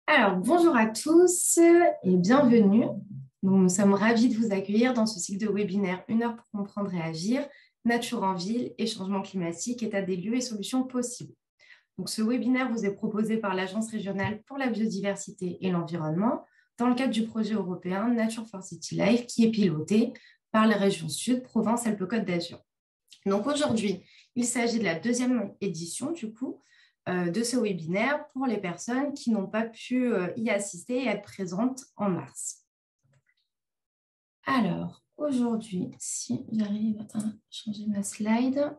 Alors, bonjour à tous et bienvenue. Nous sommes ravis de vous accueillir dans ce cycle de webinaire 1 heure pour comprendre et agir, nature en ville et changement climatique, état des lieux et solutions possibles. Donc, ce webinaire vous est proposé par l'Agence régionale pour la biodiversité et l'environnement dans le cadre du projet européen Nature for City Life qui est piloté par la région Sud, Provence-Alpes-Côte d'Azur. Donc, aujourd'hui, il s'agit de la deuxième édition du coup de ce webinaire pour les personnes qui n'ont pas pu y assister et être présentes en mars. Alors, aujourd'hui, si j'arrive à changer ma slide,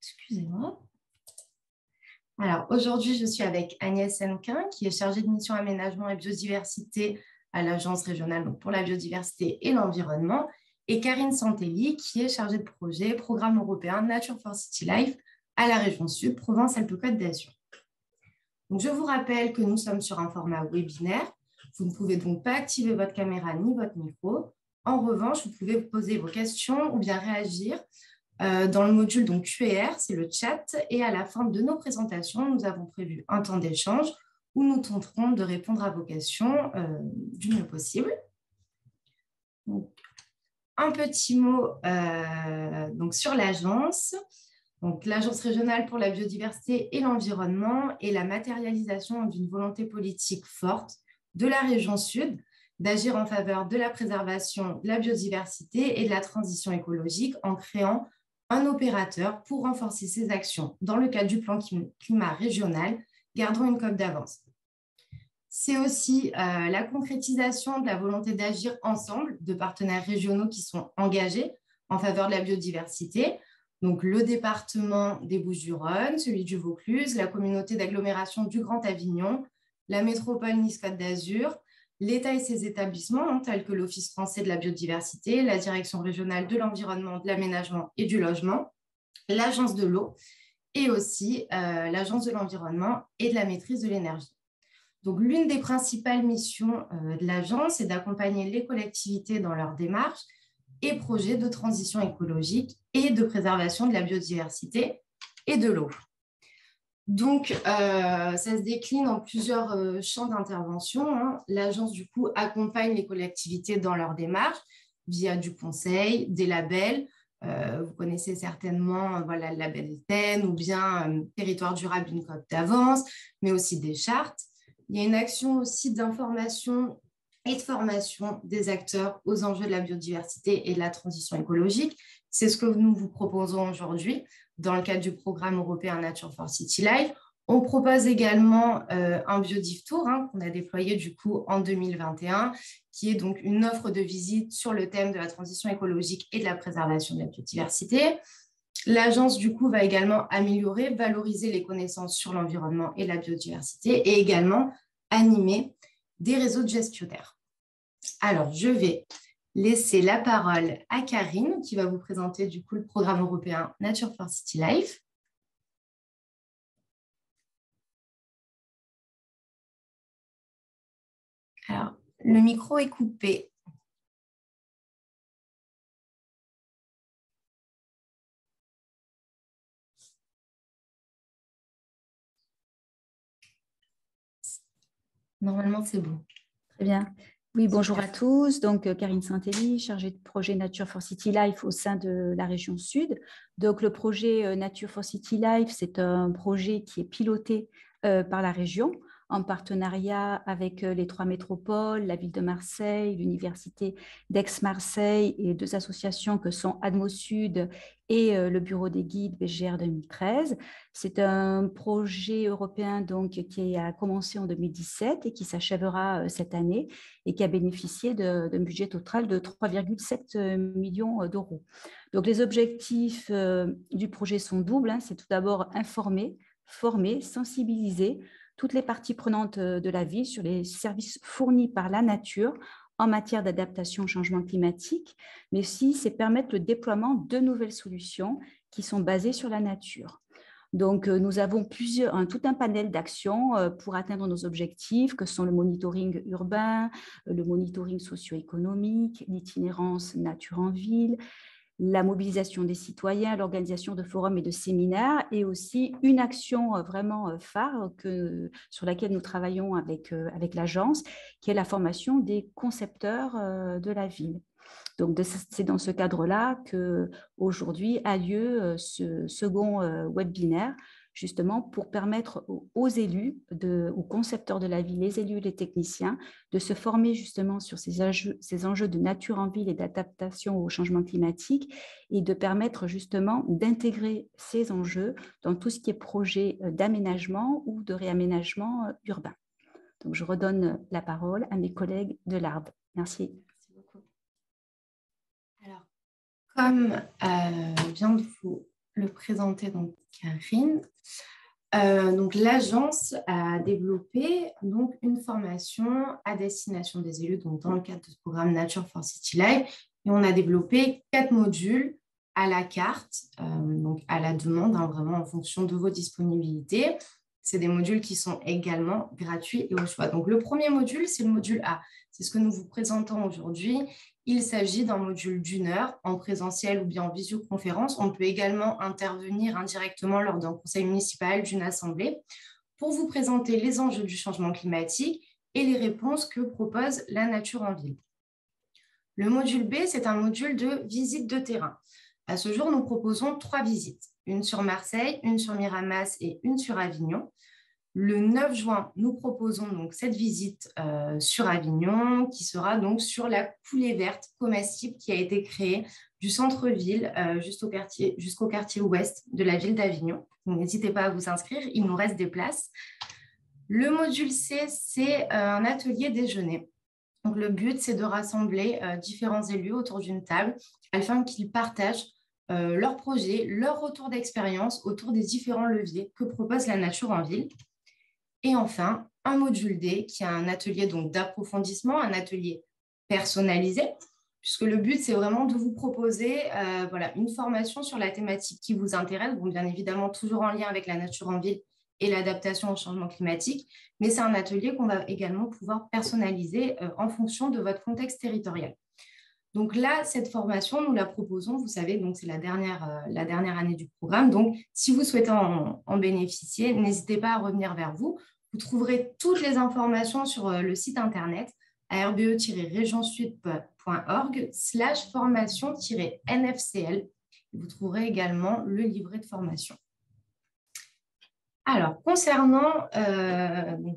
excusez-moi. Alors, aujourd'hui, je suis avec Agnès Hennequin, qui est chargée de mission aménagement et biodiversité à l'Agence régionale pour la biodiversité et l'environnement, et Karine Santelli, qui est chargée de projet, programme européen Nature for City Life à la région Sud, Provence-Alpes-Côte d'Azur. Donc, je vous rappelle que nous sommes sur un format webinaire. Vous ne pouvez donc pas activer votre caméra ni votre micro. En revanche, vous pouvez poser vos questions ou bien réagir dans le module donc Q&R, c'est le chat. Et à la fin de nos présentations, nous avons prévu un temps d'échange où nous tenterons de répondre à vos questions du mieux possible. Donc, un petit mot donc sur l'agence. Donc, l'Agence régionale pour la biodiversité et l'environnement est la matérialisation d'une volonté politique forte de la région Sud d'agir en faveur de la préservation de la biodiversité et de la transition écologique en créant un opérateur pour renforcer ses actions dans le cadre du plan climat régional, gardant une cote d'avance. C'est aussi la concrétisation de la volonté d'agir ensemble de partenaires régionaux qui sont engagés en faveur de la biodiversité. Donc, le département des Bouches-du-Rhône, celui du Vaucluse, la communauté d'agglomération du Grand Avignon, la métropole Nice-Côte d'Azur, l'État et ses établissements, tels que l'Office français de la biodiversité, la Direction régionale de l'environnement, de l'aménagement et du logement, l'Agence de l'eau et aussi l'Agence de l'environnement et de la maîtrise de l'énergie. Donc, l'une des principales missions de l'agence est d'accompagner les collectivités dans leur démarche et projets de transition écologique et de préservation de la biodiversité et de l'eau. Donc, ça se décline en plusieurs champs d'intervention. L'agence, du coup, accompagne les collectivités dans leur démarche via du conseil, des labels. Vous connaissez certainement le label TEN ou bien Territoire durable, une cote d'avance, mais aussi des chartes. Il y a une action aussi d'information et de formation des acteurs aux enjeux de la biodiversité et de la transition écologique. C'est ce que nous vous proposons aujourd'hui dans le cadre du programme européen Nature for City Life. On propose également un Biodiv Tour qu'on a déployé du coup en 2021, qui est donc une offre de visite sur le thème de la transition écologique et de la préservation de la biodiversité. L'agence, du coup, va également améliorer, valoriser les connaissances sur l'environnement et la biodiversité et également animer des réseaux de gestionnaires. Alors, je vais laisser la parole à Karine qui va vous présenter du coup le programme européen Nature for City Life. Alors, le micro est coupé. Normalement, c'est bon. Très bien. Oui, bonjour à tous. Donc, Karine Santelli, chargée de projet Nature for City Life au sein de la région Sud. Donc, le projet Nature for City Life, c'est un projet qui est piloté par la région en partenariat avec les 3 métropoles, la ville de Marseille, l'université d'Aix-Marseille et 2 associations que sont Admo Sud et le bureau des guides BGR 2013. C'est un projet européen donc, qui a commencé en 2017 et qui s'achèvera cette année et qui a bénéficié d'un budget total de 3,7 millions d'euros. Donc, les objectifs du projet sont doubles. C'est tout d'abord informer, former, sensibiliser toutes les parties prenantes de la ville sur les services fournis par la nature en matière d'adaptation au changement climatique, mais aussi c'est permettre le déploiement de nouvelles solutions qui sont basées sur la nature. Donc, nous avons tout un panel d'actions pour atteindre nos objectifs, que sont le monitoring urbain, le monitoring socio-économique, l'itinérance nature en ville, la mobilisation des citoyens, l'organisation de forums et de séminaires, et aussi une action vraiment phare sur laquelle nous travaillons avec l'agence, qui est la formation des concepteurs de la ville. Donc, c'est dans ce cadre-là qu'aujourd'hui a lieu ce second webinaire, justement pour permettre aux élus, aux concepteurs de la ville, les élus, les techniciens, de se former justement sur ces enjeux de nature en ville et d'adaptation au changement climatique, et de permettre justement d'intégrer ces enjeux dans tout ce qui est projet d'aménagement ou de réaménagement urbain. Donc, je redonne la parole à mes collègues de l'ARB. Merci. Merci beaucoup. Alors, comme vient de vous le présenter donc Karine, donc l'agence a développé donc une formation à destination des élus donc dans le cadre de ce programme Nature for City Life, et on a développé 4 modules à la carte, donc à la demande, vraiment en fonction de vos disponibilités. C'est des modules qui sont également gratuits et au choix. Donc le premier module, c'est le module A. C'est ce que nous vous présentons aujourd'hui. Il s'agit d'un module d'1 heure en présentiel ou bien en visioconférence. On peut également intervenir indirectement lors d'un conseil municipal, d'une assemblée, pour vous présenter les enjeux du changement climatique et les réponses que propose la nature en ville. Le module B, c'est un module de visite de terrain. À ce jour, nous proposons 3 visites, une sur Marseille, une sur Miramas et une sur Avignon. Le 9 juin, nous proposons donc cette visite sur Avignon, qui sera donc sur la coulée verte comestible qui a été créée du centre-ville jusqu'au quartier ouest de la ville d'Avignon. N'hésitez pas à vous inscrire, il nous reste des places. Le module C, c'est un atelier déjeuner. Donc, le but, c'est de rassembler différents élus autour d'une table afin qu'ils partagent leurs projets, leur retour d'expérience autour des différents leviers que propose la nature en ville. Et enfin, un module D qui est un atelier d'approfondissement, un atelier personnalisé, puisque le but, c'est vraiment de vous proposer une formation sur la thématique qui vous intéresse, bon, bien évidemment toujours en lien avec la nature en ville et l'adaptation au changement climatique, mais c'est un atelier qu'on va également pouvoir personnaliser en fonction de votre contexte territorial. Donc là, cette formation, nous la proposons, vous savez, donc c'est la dernière année du programme. Donc, si vous souhaitez en bénéficier, n'hésitez pas à revenir vers vous. Vous trouverez toutes les informations sur le site internet arbe-regionsud.org/formation-nfcl. Vous trouverez également le livret de formation. Alors, concernant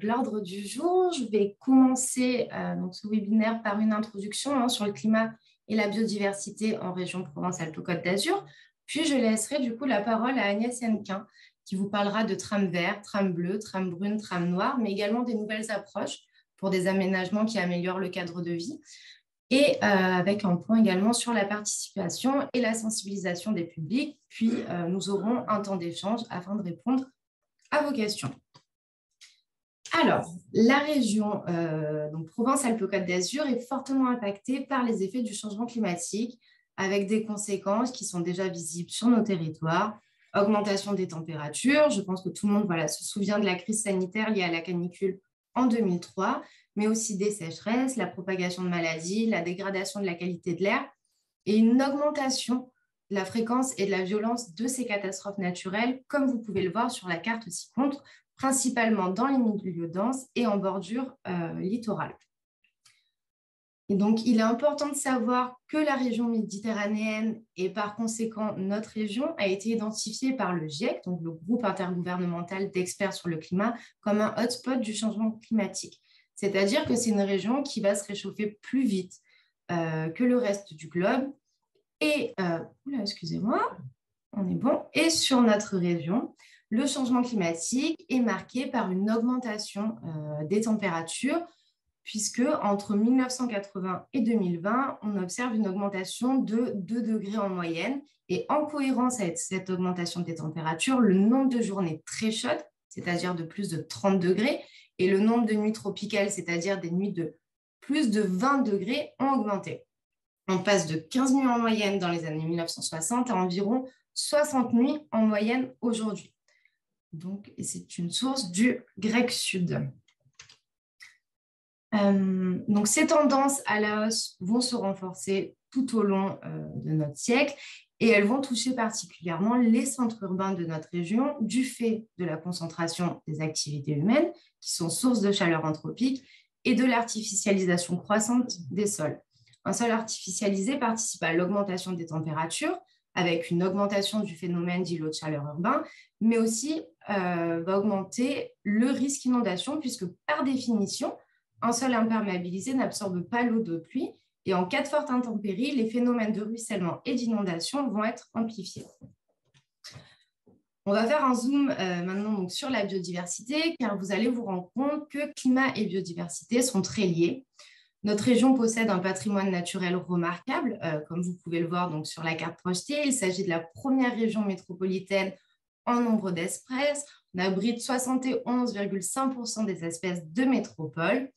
l'ordre du jour, je vais commencer ce webinaire par une introduction sur le climat et la biodiversité en région Provence-Alpes-Côte d'Azur. Puis, je laisserai du coup la parole à Agnès Hennequin, qui vous parlera de tram vert, tram bleu, tram brune, tram noir, mais également des nouvelles approches pour des aménagements qui améliorent le cadre de vie. Et avec un point également sur la participation et la sensibilisation des publics. Puis, nous aurons un temps d'échange afin de répondre à vos questions. Alors, la région Provence-Alpes-Côte d'Azur est fortement impactée par les effets du changement climatique, avec des conséquences qui sont déjà visibles sur nos territoires. Augmentation des températures, je pense que tout le monde se souvient de la crise sanitaire liée à la canicule en 2003, mais aussi des sécheresses, la propagation de maladies, la dégradation de la qualité de l'air et une augmentation de la fréquence et de la violence de ces catastrophes naturelles, comme vous pouvez le voir sur la carte ci-contre, principalement dans les milieux denses et en bordure littorale. Et donc, il est important de savoir que la région méditerranéenne et par conséquent notre région a été identifiée par le GIEC, donc le groupe intergouvernemental d'experts sur le climat, comme un hotspot du changement climatique. C'est-à-dire que c'est une région qui va se réchauffer plus vite que le reste du globe. Et, excusez-moi, on est bon. Et sur notre région, le changement climatique est marqué par une augmentation des températures, puisque entre 1980 et 2020, on observe une augmentation de 2 degrés en moyenne. Et en cohérence avec cette augmentation des températures, le nombre de journées très chaudes, c'est-à-dire de plus de 30 degrés, et le nombre de nuits tropicales, c'est-à-dire des nuits de plus de 20 degrés, ont augmenté. On passe de 15 nuits en moyenne dans les années 1960 à environ 60 nuits en moyenne aujourd'hui. Donc, c'est une source du grec sud. Donc, ces tendances à la hausse vont se renforcer tout au long de notre siècle et elles vont toucher particulièrement les centres urbains de notre région du fait de la concentration des activités humaines qui sont sources de chaleur anthropique et de l'artificialisation croissante des sols. Un sol artificialisé participe à l'augmentation des températures avec une augmentation du phénomène d'îlots de chaleur urbain, mais aussi va augmenter le risque d'inondation puisque par définition, un sol imperméabilisé n'absorbe pas l'eau de pluie et en cas de forte intempérie, les phénomènes de ruissellement et d'inondation vont être amplifiés. On va faire un zoom maintenant donc, sur la biodiversité car vous allez vous rendre compte que climat et biodiversité sont très liés. Notre région possède un patrimoine naturel remarquable, comme vous pouvez le voir donc, sur la carte projetée. Il s'agit de la première région métropolitaine en nombre d'espèces. On abrite 71,5% des espèces de métropole.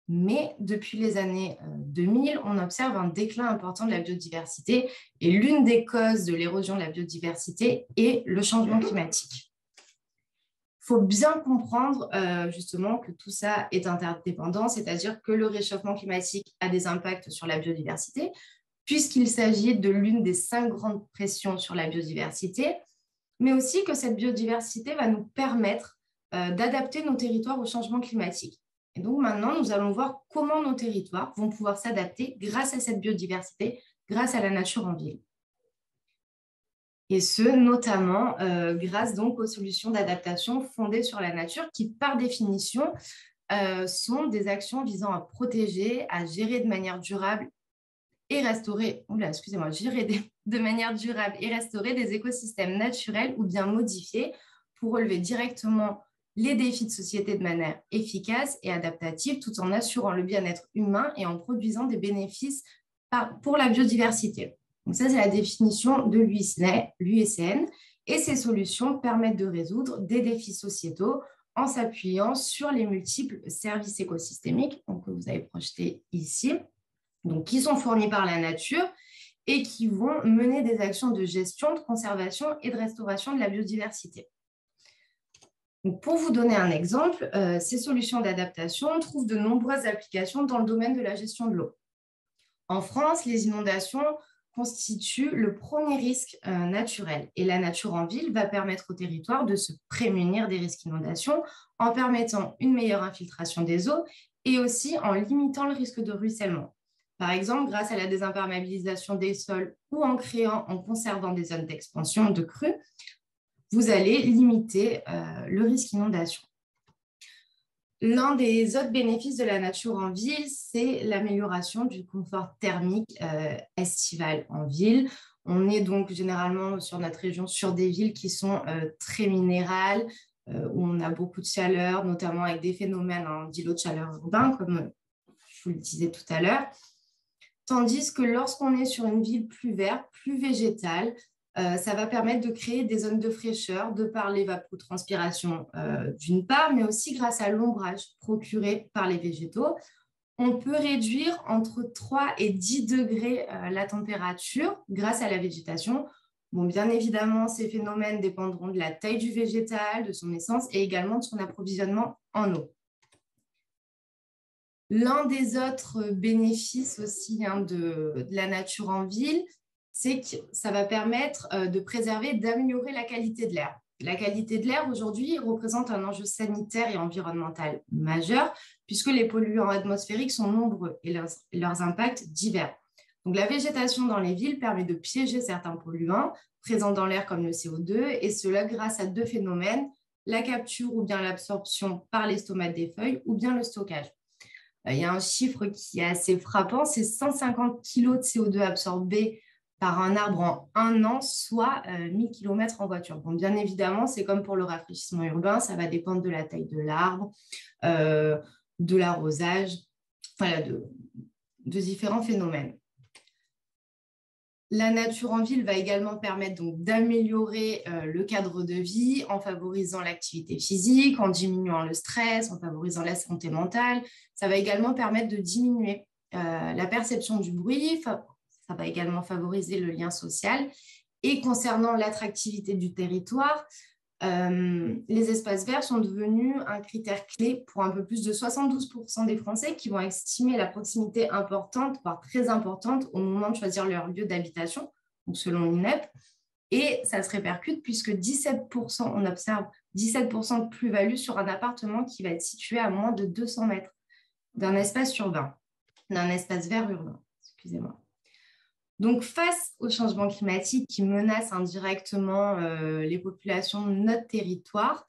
Mais depuis les années 2000, on observe un déclin important de la biodiversité et l'une des causes de l'érosion de la biodiversité est le changement climatique. Il faut bien comprendre justement que tout ça est interdépendant, c'est-à-dire que le réchauffement climatique a des impacts sur la biodiversité, puisqu'il s'agit de l'une des 5 grandes pressions sur la biodiversité, mais aussi que cette biodiversité va nous permettre d'adapter nos territoires au changement climatique. Et donc maintenant, nous allons voir comment nos territoires vont pouvoir s'adapter grâce à cette biodiversité, grâce à la nature en ville. Et ce, notamment grâce donc aux solutions d'adaptation fondées sur la nature qui, par définition, sont des actions visant à protéger, à gérer de manière durable et restaurer, de manière durable et restaurer des écosystèmes naturels ou bien modifiés pour relever directement les défis de société de manière efficace et adaptative tout en assurant le bien-être humain et en produisant des bénéfices pour la biodiversité. Donc ça, c'est la définition de l'UICN et ces solutions permettent de résoudre des défis sociétaux en s'appuyant sur les multiples services écosystémiques que vous avez projetés ici, donc qui sont fournis par la nature et qui vont mener des actions de gestion, de conservation et de restauration de la biodiversité. Donc, pour vous donner un exemple, ces solutions d'adaptation trouvent de nombreuses applications dans le domaine de la gestion de l'eau. En France, les inondations constituent le premier risque naturel et la nature en ville va permettre au territoire de se prémunir des risques d'inondation en permettant une meilleure infiltration des eaux et aussi en limitant le risque de ruissellement. Par exemple, grâce à la désimperméabilisation des sols ou en conservant des zones d'expansion de crues, vous allez limiter le risque d'inondation. L'un des autres bénéfices de la nature en ville, c'est l'amélioration du confort thermique estival en ville. On est donc généralement sur notre région sur des villes qui sont très minérales, où on a beaucoup de chaleur, notamment avec des phénomènes d'îlots de chaleur urbain, comme je vous le disais tout à l'heure. Tandis que lorsqu'on est sur une ville plus verte, plus végétale, ça va permettre de créer des zones de fraîcheur de par l'évapotranspiration d'une part, mais aussi grâce à l'ombrage procuré par les végétaux. On peut réduire entre 3 et 10 degrés la température grâce à la végétation. Bon, bien évidemment, ces phénomènes dépendront de la taille du végétal, de son essence et également de son approvisionnement en eau. L'un des autres bénéfices aussi de la nature en ville, c'est que ça va permettre de préserver, d'améliorer la qualité de l'air. La qualité de l'air, aujourd'hui, représente un enjeu sanitaire et environnemental majeur, puisque les polluants atmosphériques sont nombreux et leurs impacts divers. Donc, la végétation dans les villes permet de piéger certains polluants présents dans l'air comme le CO2, et cela grâce à 2 phénomènes, la capture ou bien l'absorption par les stomates des feuilles ou bien le stockage. Il y a un chiffre qui est assez frappant, c'est 150 kg de CO2 absorbés par un arbre en 1 an, soit 1000 km en voiture. Bon, bien évidemment, c'est comme pour le rafraîchissement urbain, ça va dépendre de la taille de l'arbre, de l'arrosage, voilà, de différents phénomènes. La nature en ville va également permettre d'améliorer le cadre de vie en favorisant l'activité physique, en diminuant le stress, en favorisant la santé mentale. Ça va également permettre de diminuer la perception du bruit. Ça va également favoriser le lien social. Et concernant l'attractivité du territoire, Les espaces verts sont devenus un critère clé pour un peu plus de 72% des Français qui vont estimer la proximité importante, voire très importante, au moment de choisir leur lieu d'habitation, donc selon l'INEP. Et ça se répercute puisque 17%, on observe 17% de plus-value sur un appartement qui va être situé à moins de 200 mètres d'un espace urbain, d'un espace vert urbain, excusez-moi. Donc, face au changement climatique qui menace indirectement les populations de notre territoire,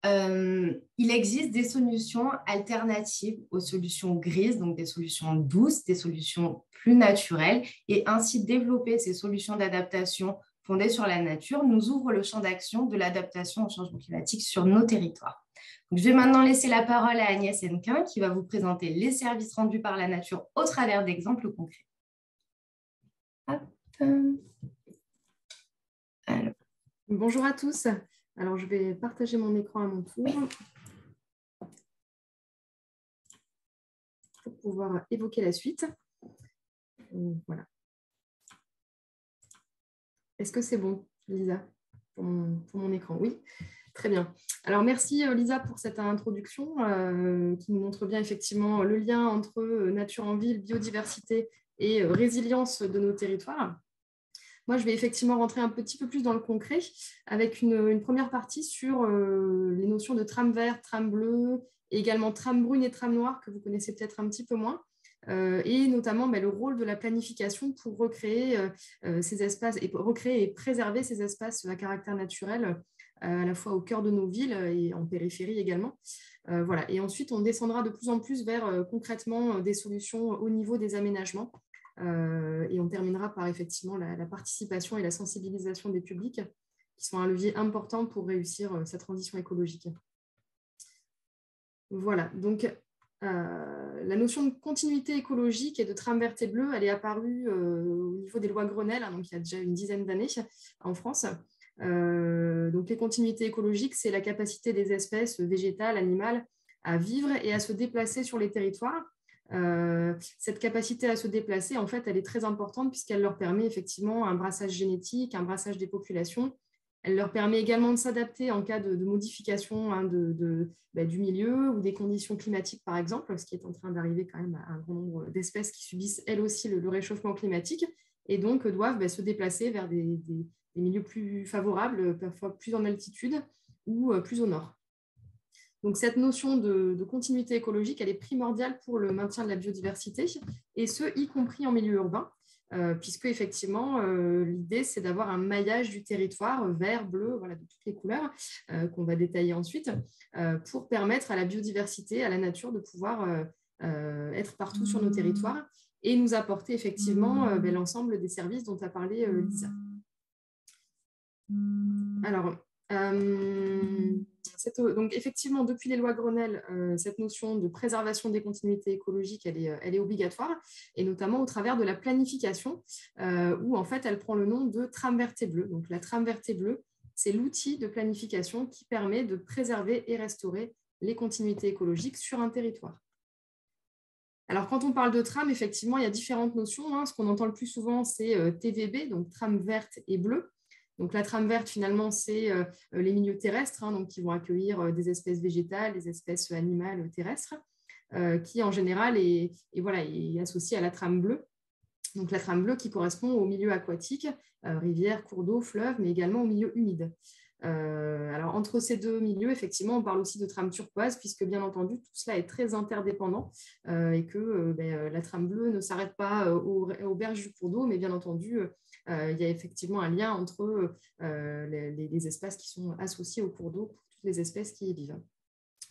il existe des solutions alternatives aux solutions grises, donc des solutions douces, des solutions plus naturelles, et ainsi développer ces solutions d'adaptation fondées sur la nature nous ouvre le champ d'action de l'adaptation au changement climatique sur nos territoires. Donc, je vais maintenant laisser la parole à Agnès Hennequin qui va vous présenter les services rendus par la nature au travers d'exemples concrets. Alors. Bonjour à tous. Alors, je vais partager mon écran à mon tour pour pouvoir évoquer la suite. Voilà. Est-ce que c'est bon, Lisa, pour mon écran? Oui, très bien. Alors, merci Lisa pour cette introduction qui nous montre bien effectivement le lien entre nature en ville, biodiversité et résilience de nos territoires. Moi, je vais effectivement rentrer un petit peu plus dans le concret avec une première partie sur les notions de trame verte, trame bleue, et également trame brune et trame noire que vous connaissez peut-être un petit peu moins, et notamment le rôle de la planification pour recréer ces espaces et recréer et préserver ces espaces à caractère naturel à la fois au cœur de nos villes et en périphérie également. Voilà. Et ensuite, on descendra de plus en plus vers concrètement des solutions au niveau des aménagements. Et on terminera par effectivement la participation et la sensibilisation des publics qui sont un levier important pour réussir cette transition écologique. Voilà, donc la notion de continuité écologique et de trame verte et bleue, elle est apparue au niveau des lois Grenelle, donc il y a déjà une dizaine d'années en France. Donc les continuités écologiques, c'est la capacité des espèces végétales, animales à vivre et à se déplacer sur les territoires. Cette capacité à se déplacer, en fait, elle est très importante puisqu'elle leur permet effectivement un brassage génétique, un brassage des populations. Elle leur permet également de s'adapter en cas de modification du milieu ou des conditions climatiques, par exemple, ce qui est en train d'arriver quand même à un grand nombre d'espèces qui subissent elles aussi le réchauffement climatique et donc doivent se déplacer vers des milieux plus favorables, parfois plus en altitude ou plus au nord. Donc, cette notion de continuité écologique, elle est primordiale pour le maintien de la biodiversité, et ce, y compris en milieu urbain, puisque effectivement, l'idée, c'est d'avoir un maillage du territoire, vert, bleu, voilà, de toutes les couleurs, qu'on va détailler ensuite, pour permettre à la biodiversité, à la nature, de pouvoir être partout sur nos territoires et nous apporter effectivement l'ensemble des services dont a parlé Lisa. Alors, donc effectivement, depuis les lois Grenelle, cette notion de préservation des continuités écologiques, elle est obligatoire, et notamment au travers de la planification, où en fait, elle prend le nom de trame verte et bleue. Donc la trame verte et bleue, c'est l'outil de planification qui permet de préserver et restaurer les continuités écologiques sur un territoire. Alors, quand on parle de trame, effectivement, il y a différentes notions. Ce qu'on entend le plus souvent, c'est TVB, donc trame verte et bleue. Donc, la trame verte, finalement, c'est les milieux terrestres, donc, qui vont accueillir des espèces végétales, des espèces animales terrestres, qui, en général, est associée à la trame bleue. Donc, la trame bleue qui correspond aux milieux aquatiques, rivières, cours d'eau, fleuves, mais également aux milieux humides. Alors, entre ces deux milieux, effectivement, on parle aussi de trame turquoise, puisque, bien entendu, tout cela est très interdépendant et que la trame bleue ne s'arrête pas aux berges du cours d'eau, mais bien entendu, il y a effectivement un lien entre les espaces qui sont associés au cours d'eau pour toutes les espèces qui y vivent,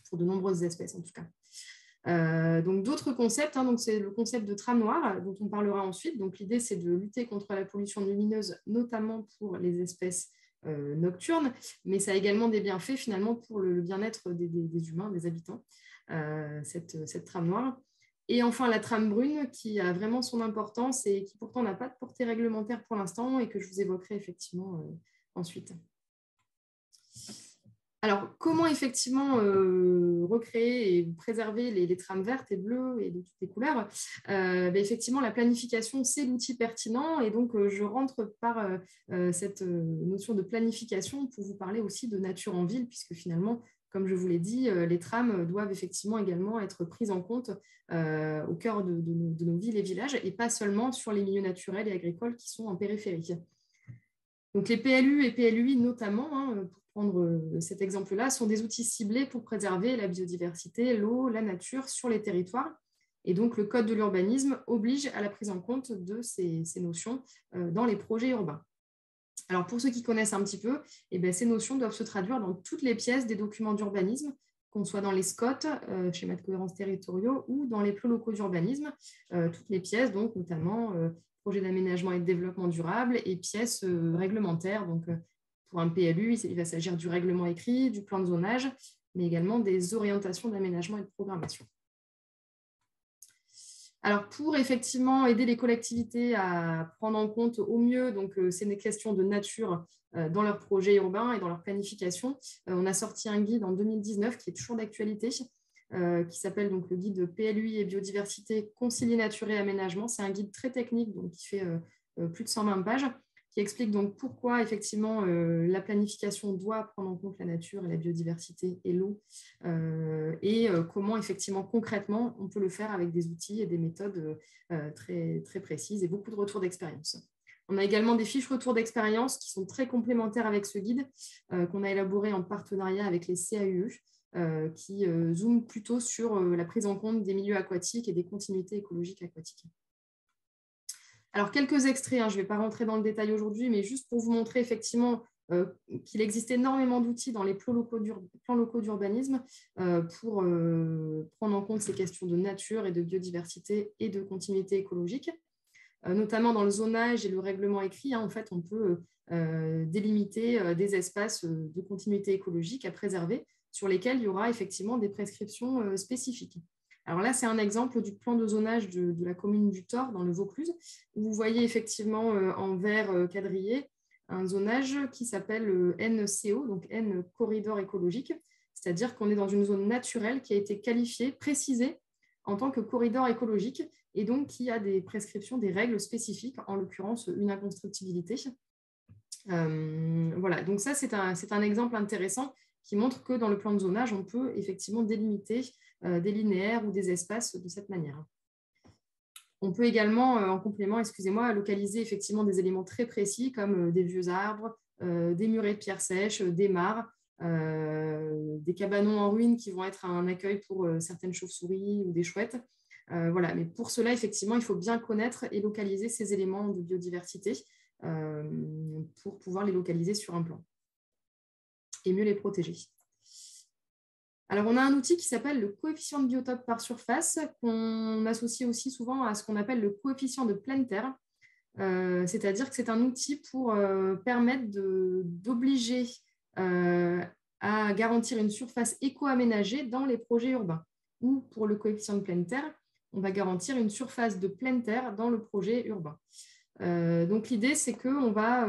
pour de nombreuses espèces en tout cas. Donc d'autres concepts, donc c'est le concept de trame noire dont on parlera ensuite. Donc l'idée, c'est de lutter contre la pollution lumineuse, notamment pour les espèces nocturnes, mais ça a également des bienfaits finalement pour le bien-être des humains, des habitants, cette trame noire. Et enfin, la trame brune qui a vraiment son importance et qui pourtant n'a pas de portée réglementaire pour l'instant et que je vous évoquerai effectivement ensuite. Alors, comment effectivement recréer et préserver les trames vertes et bleues et de toutes les couleurs? Effectivement, la planification, c'est l'outil pertinent. Et donc, je rentre par cette notion de planification pour vous parler aussi de nature en ville, puisque finalement, comme je vous l'ai dit, les trames doivent effectivement également être prises en compte au cœur de nos villes et villages, et pas seulement sur les milieux naturels et agricoles qui sont en périphérie. Donc, les PLU et PLUI notamment, hein, pour prendre cet exemple-là, sont des outils ciblés pour préserver la biodiversité, l'eau, la nature sur les territoires. Et donc, le Code de l'urbanisme oblige à la prise en compte de ces notions dans les projets urbains. Alors, pour ceux qui connaissent un petit peu, ces notions doivent se traduire dans toutes les pièces des documents d'urbanisme, qu'on soit dans les SCOT, schémas de cohérence territoriaux, ou dans les plans locaux d'urbanisme, toutes les pièces, donc notamment projet d'aménagement et de développement durable et pièces réglementaires. Donc, pour un PLU, il va s'agir du règlement écrit, du plan de zonage, mais également des orientations d'aménagement et de programmation. Alors, pour effectivement aider les collectivités à prendre en compte au mieux, donc c'est des questions de nature dans leurs projets urbains et dans leur planification, on a sorti un guide en 2019 qui est toujours d'actualité, qui s'appelle donc le guide PLUI et biodiversité, concilier nature et aménagement. C'est un guide très technique, donc qui fait plus de 120 pages, qui explique donc pourquoi effectivement la planification doit prendre en compte la nature et la biodiversité et l'eau, et comment effectivement concrètement on peut le faire avec des outils et des méthodes très, très précises et beaucoup de retours d'expérience. On a également des fiches retours d'expérience qui sont très complémentaires avec ce guide, qu'on a élaboré en partenariat avec les CAUE, qui zooment plutôt sur la prise en compte des milieux aquatiques et des continuités écologiques aquatiques. Alors, quelques extraits, hein, je ne vais pas rentrer dans le détail aujourd'hui, mais juste pour vous montrer effectivement qu'il existe énormément d'outils dans les plans locaux d'urbanisme pour prendre en compte ces questions de nature et de biodiversité et de continuité écologique. Notamment dans le zonage et le règlement écrit, hein, en fait, on peut délimiter des espaces de continuité écologique à préserver sur lesquels il y aura effectivement des prescriptions spécifiques. Alors là, c'est un exemple du plan de zonage de la commune du Thor, dans le Vaucluse, où vous voyez effectivement en vert quadrillé un zonage qui s'appelle NCO, donc N corridor écologique, c'est-à-dire qu'on est dans une zone naturelle qui a été qualifiée, précisée en tant que corridor écologique, et donc qui a des prescriptions, des règles spécifiques, en l'occurrence une inconstructibilité. Voilà, donc ça c'est un exemple intéressant qui montre que dans le plan de zonage, on peut effectivement délimiter des linéaires ou des espaces de cette manière. On peut également, en complément, localiser effectivement des éléments très précis comme des vieux arbres, des murets de pierres sèches, des mares, des cabanons en ruine qui vont être un accueil pour certaines chauves-souris ou des chouettes. Voilà. Mais pour cela, effectivement, il faut bien connaître et localiser ces éléments de biodiversité pour pouvoir les localiser sur un plan et mieux les protéger. Alors, on a un outil qui s'appelle le coefficient de biotope par surface, qu'on associe aussi souvent à ce qu'on appelle le coefficient de pleine terre. C'est-à-dire que c'est un outil pour permettre d'obliger à garantir une surface éco-aménagée dans les projets urbains. Ou pour le coefficient de pleine terre, on va garantir une surface de pleine terre dans le projet urbain. Donc l'idée, c'est qu'on va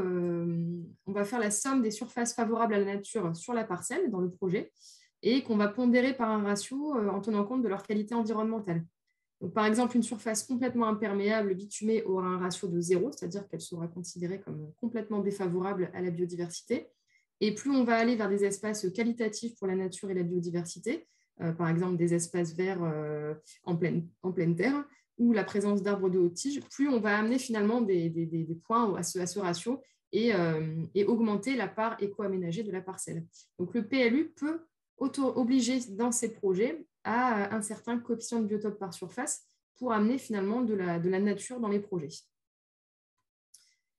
faire la somme des surfaces favorables à la nature sur la parcelle dans le projet, et qu'on va pondérer par un ratio en tenant compte de leur qualité environnementale. Donc, par exemple, une surface complètement imperméable bitumée aura un ratio de 0, c'est-à-dire qu'elle sera considérée comme complètement défavorable à la biodiversité. Et plus on va aller vers des espaces qualitatifs pour la nature et la biodiversité, par exemple des espaces verts en pleine terre, ou la présence d'arbres de haute tige, plus on va amener finalement des points à ce ratio et augmenter la part éco-aménagée de la parcelle. Donc, le PLU peut obliger dans ces projets à un certain coefficient de biotope par surface pour amener finalement de la nature dans les projets.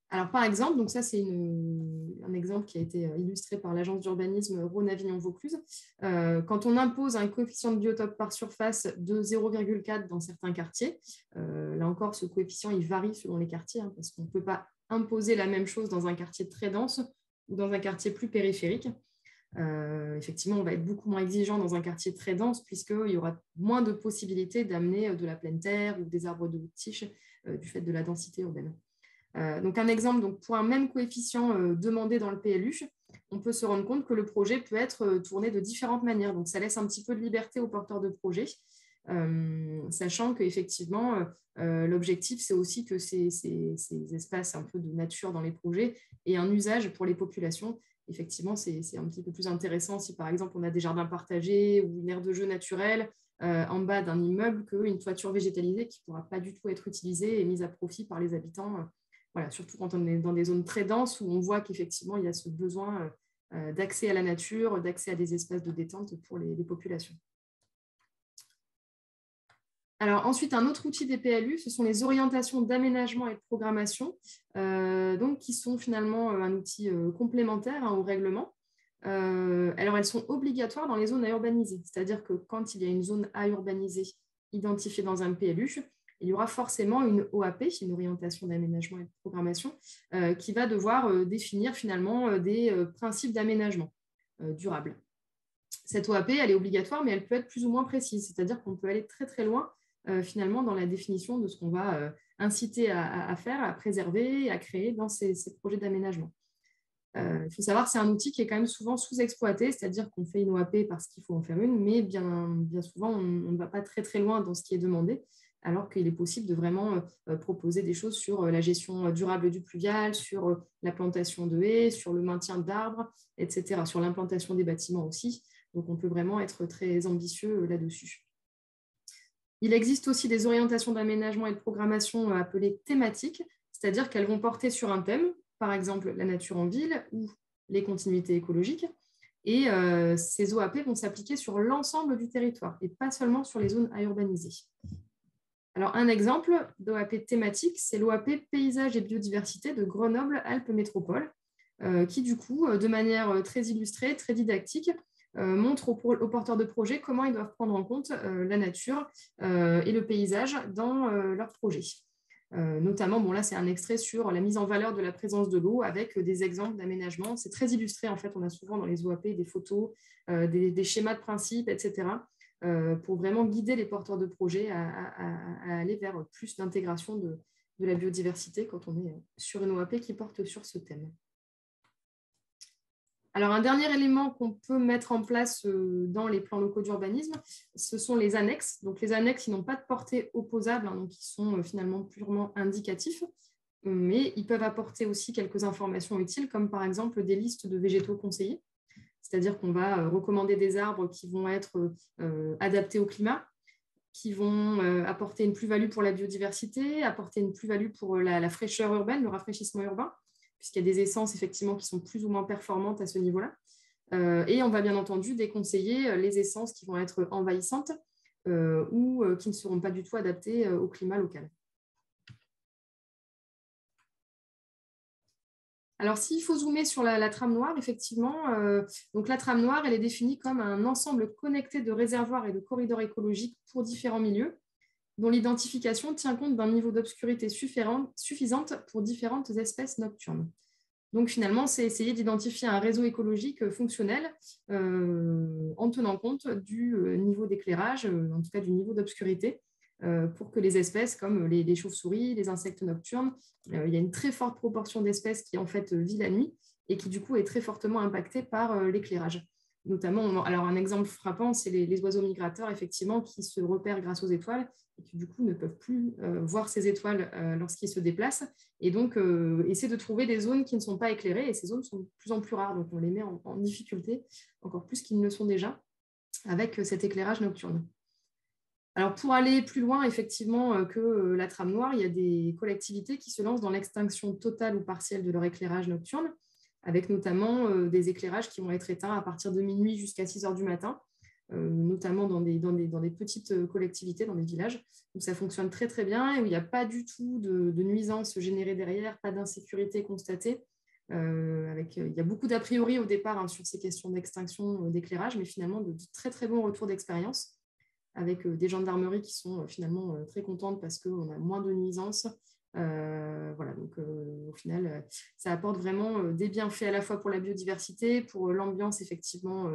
Alors, par exemple, donc ça c'est un exemple qui a été illustré par l'agence d'urbanisme Rhône-Avignon-Vaucluse. Quand on impose un coefficient de biotope par surface de 0,4 dans certains quartiers, là encore, ce coefficient il varie selon les quartiers, hein, parce qu'on ne peut pas imposer la même chose dans un quartier très dense ou dans un quartier plus périphérique. Effectivement, on va être beaucoup moins exigeant dans un quartier très dense puisqu'il y aura moins de possibilités d'amener de la pleine terre ou des arbres de haute tige du fait de la densité urbaine. Donc un exemple, donc pour un même coefficient demandé dans le PLU, on peut se rendre compte que le projet peut être tourné de différentes manières. Donc, ça laisse un petit peu de liberté aux porteurs de projet, sachant qu'effectivement, l'objectif, c'est aussi que ces espaces un peu de nature dans les projets aient un usage pour les populations. Effectivement, c'est un petit peu plus intéressant si, par exemple, on a des jardins partagés ou une aire de jeu naturelle en bas d'un immeuble qu'une toiture végétalisée qui ne pourra pas du tout être utilisée et mise à profit par les habitants. Voilà, surtout quand on est dans des zones très denses où on voit qu'effectivement, il y a ce besoin d'accès à la nature, d'accès à des espaces de détente pour les populations. Alors ensuite, un autre outil des PLU, ce sont les orientations d'aménagement et de programmation, donc, qui sont finalement un outil complémentaire au règlement. Alors, elles sont obligatoires dans les zones à urbaniser, c'est-à-dire que quand il y a une zone à urbaniser identifiée dans un PLU, il y aura forcément une OAP, une orientation d'aménagement et de programmation, qui va devoir définir finalement des principes d'aménagement durable. Cette OAP, elle est obligatoire, mais elle peut être plus ou moins précise, c'est-à-dire qu'on peut aller très très loin finalement dans la définition de ce qu'on va inciter à faire, à préserver, à créer dans ces projets d'aménagement. Il faut savoir que c'est un outil qui est quand même souvent sous-exploité, c'est-à-dire qu'on fait une OAP parce qu'il faut en faire une, mais bien souvent, on ne va pas très très loin dans ce qui est demandé, alors qu'il est possible de vraiment proposer des choses sur la gestion durable du pluvial, sur la plantation de haies, sur le maintien d'arbres, etc., sur l'implantation des bâtiments aussi. Donc, on peut vraiment être très ambitieux là-dessus. Il existe aussi des orientations d'aménagement et de programmation appelées thématiques, c'est-à-dire qu'elles vont porter sur un thème, par exemple la nature en ville ou les continuités écologiques. Et ces OAP vont s'appliquer sur l'ensemble du territoire et pas seulement sur les zones à urbaniser. Alors, un exemple d'OAP thématique, c'est l'OAP Paysage et Biodiversité de Grenoble-Alpes Métropole, qui, du coup, de manière très illustrée, très didactique, montre aux porteurs de projets comment ils doivent prendre en compte la nature et le paysage dans leur projet. Notamment, bon là c'est un extrait sur la mise en valeur de la présence de l'eau avec des exemples d'aménagement. C'est très illustré en fait, on a souvent dans les OAP des photos, des schémas de principe, etc. Pour vraiment guider les porteurs de projets à aller vers plus d'intégration de la biodiversité quand on est sur une OAP qui porte sur ce thème. Alors, un dernier élément qu'on peut mettre en place dans les plans locaux d'urbanisme, ce sont les annexes. Donc, les annexes, ils n'ont pas de portée opposable, donc ils sont finalement purement indicatifs, mais ils peuvent apporter aussi quelques informations utiles, comme par exemple des listes de végétaux conseillés. C'est-à-dire qu'on va recommander des arbres qui vont être adaptés au climat, qui vont apporter une plus-value pour la biodiversité, apporter une plus-value pour la fraîcheur urbaine, le rafraîchissement urbain, puisqu'il y a des essences effectivement qui sont plus ou moins performantes à ce niveau-là. Et on va bien entendu déconseiller les essences qui vont être envahissantes ou qui ne seront pas du tout adaptées au climat local. Alors, s'il faut zoomer sur la trame noire, effectivement, donc la trame noire, elle est définie comme un ensemble connecté de réservoirs et de corridors écologiques pour différents milieux, dont l'identification tient compte d'un niveau d'obscurité suffisante pour différentes espèces nocturnes. Donc finalement, c'est essayer d'identifier un réseau écologique fonctionnel en tenant compte du niveau d'éclairage, en tout cas du niveau d'obscurité, pour que les espèces comme les chauves-souris, les insectes nocturnes, il y a une très forte proportion d'espèces qui en fait vit la nuit et qui du coup est très fortement impactée par l'éclairage. Notamment, alors un exemple frappant, c'est les oiseaux migrateurs, effectivement, qui se repèrent grâce aux étoiles et qui, du coup, ne peuvent plus voir ces étoiles lorsqu'ils se déplacent. Et donc, essayer de trouver des zones qui ne sont pas éclairées. Et ces zones sont de plus en plus rares. Donc, on les met en difficulté, encore plus qu'ils ne le sont déjà, avec cet éclairage nocturne. Alors, pour aller plus loin, effectivement, que la trame noire, il y a des collectivités qui se lancent dans l'extinction totale ou partielle de leur éclairage nocturne, avec notamment des éclairages qui vont être éteints à partir de minuit jusqu'à 6 heures du matin, notamment dans des petites collectivités, dans des villages, où ça fonctionne très très bien et où il n'y a pas du tout de nuisances générées derrière, pas d'insécurité constatée. Il y a beaucoup d'a priori au départ sur ces questions d'extinction d'éclairage, mais finalement de très très bons retours d'expérience, avec des gendarmeries qui sont finalement très contentes parce qu'on a moins de nuisances. Voilà, donc au final, ça apporte vraiment des bienfaits à la fois pour la biodiversité, pour l'ambiance effectivement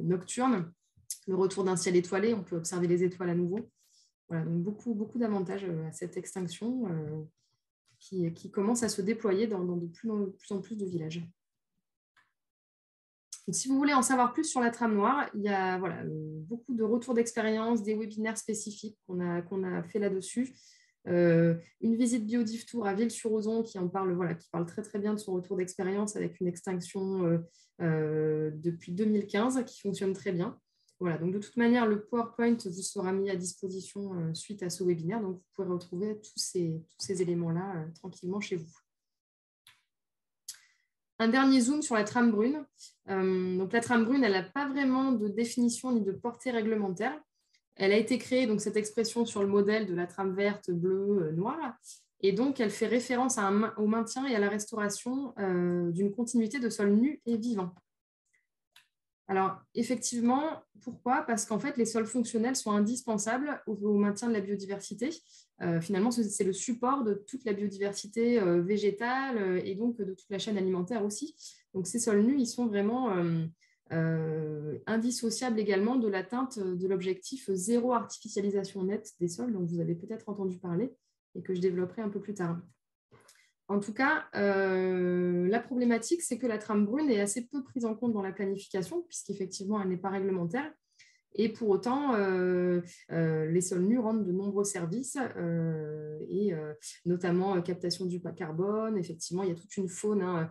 nocturne, le retour d'un ciel étoilé, on peut observer les étoiles à nouveau. Voilà, donc beaucoup d'avantages à cette extinction qui commence à se déployer dans de plus en plus de villages. Donc, si vous voulez en savoir plus sur la trame noire, il y a beaucoup de retours d'expérience, des webinaires spécifiques qu'on a fait là-dessus. Une visite Biodiv Tour à Ville-sur-Ozon qui parle très très bien de son retour d'expérience avec une extinction depuis 2015 qui fonctionne très bien. Voilà, donc de toute manière, le PowerPoint vous sera mis à disposition suite à ce webinaire, donc vous pourrez retrouver tous ces éléments-là tranquillement chez vous. Un dernier zoom sur la trame brune. Donc la trame brune, elle n'a pas vraiment de définition ni de portée réglementaire. Elle a été créée, donc cette expression, sur le modèle de la trame verte, bleue, noire. Et donc, elle fait référence au maintien et à la restauration d'une continuité de sols nus et vivants. Alors, effectivement, pourquoi? Parce qu'en fait, les sols fonctionnels sont indispensables au maintien de la biodiversité. Finalement, c'est le support de toute la biodiversité végétale et donc de toute la chaîne alimentaire aussi. Donc, ces sols nus, ils sont vraiment indissociables également de l'atteinte de l'objectif zéro artificialisation nette des sols, dont vous avez peut-être entendu parler et que je développerai un peu plus tard. En tout cas, la problématique, c'est que la trame brune est assez peu prise en compte dans la planification, puisqu'effectivement, elle n'est pas réglementaire. Et pour autant, les sols nus rendent de nombreux services, notamment captation du carbone. Effectivement, il y a toute une faune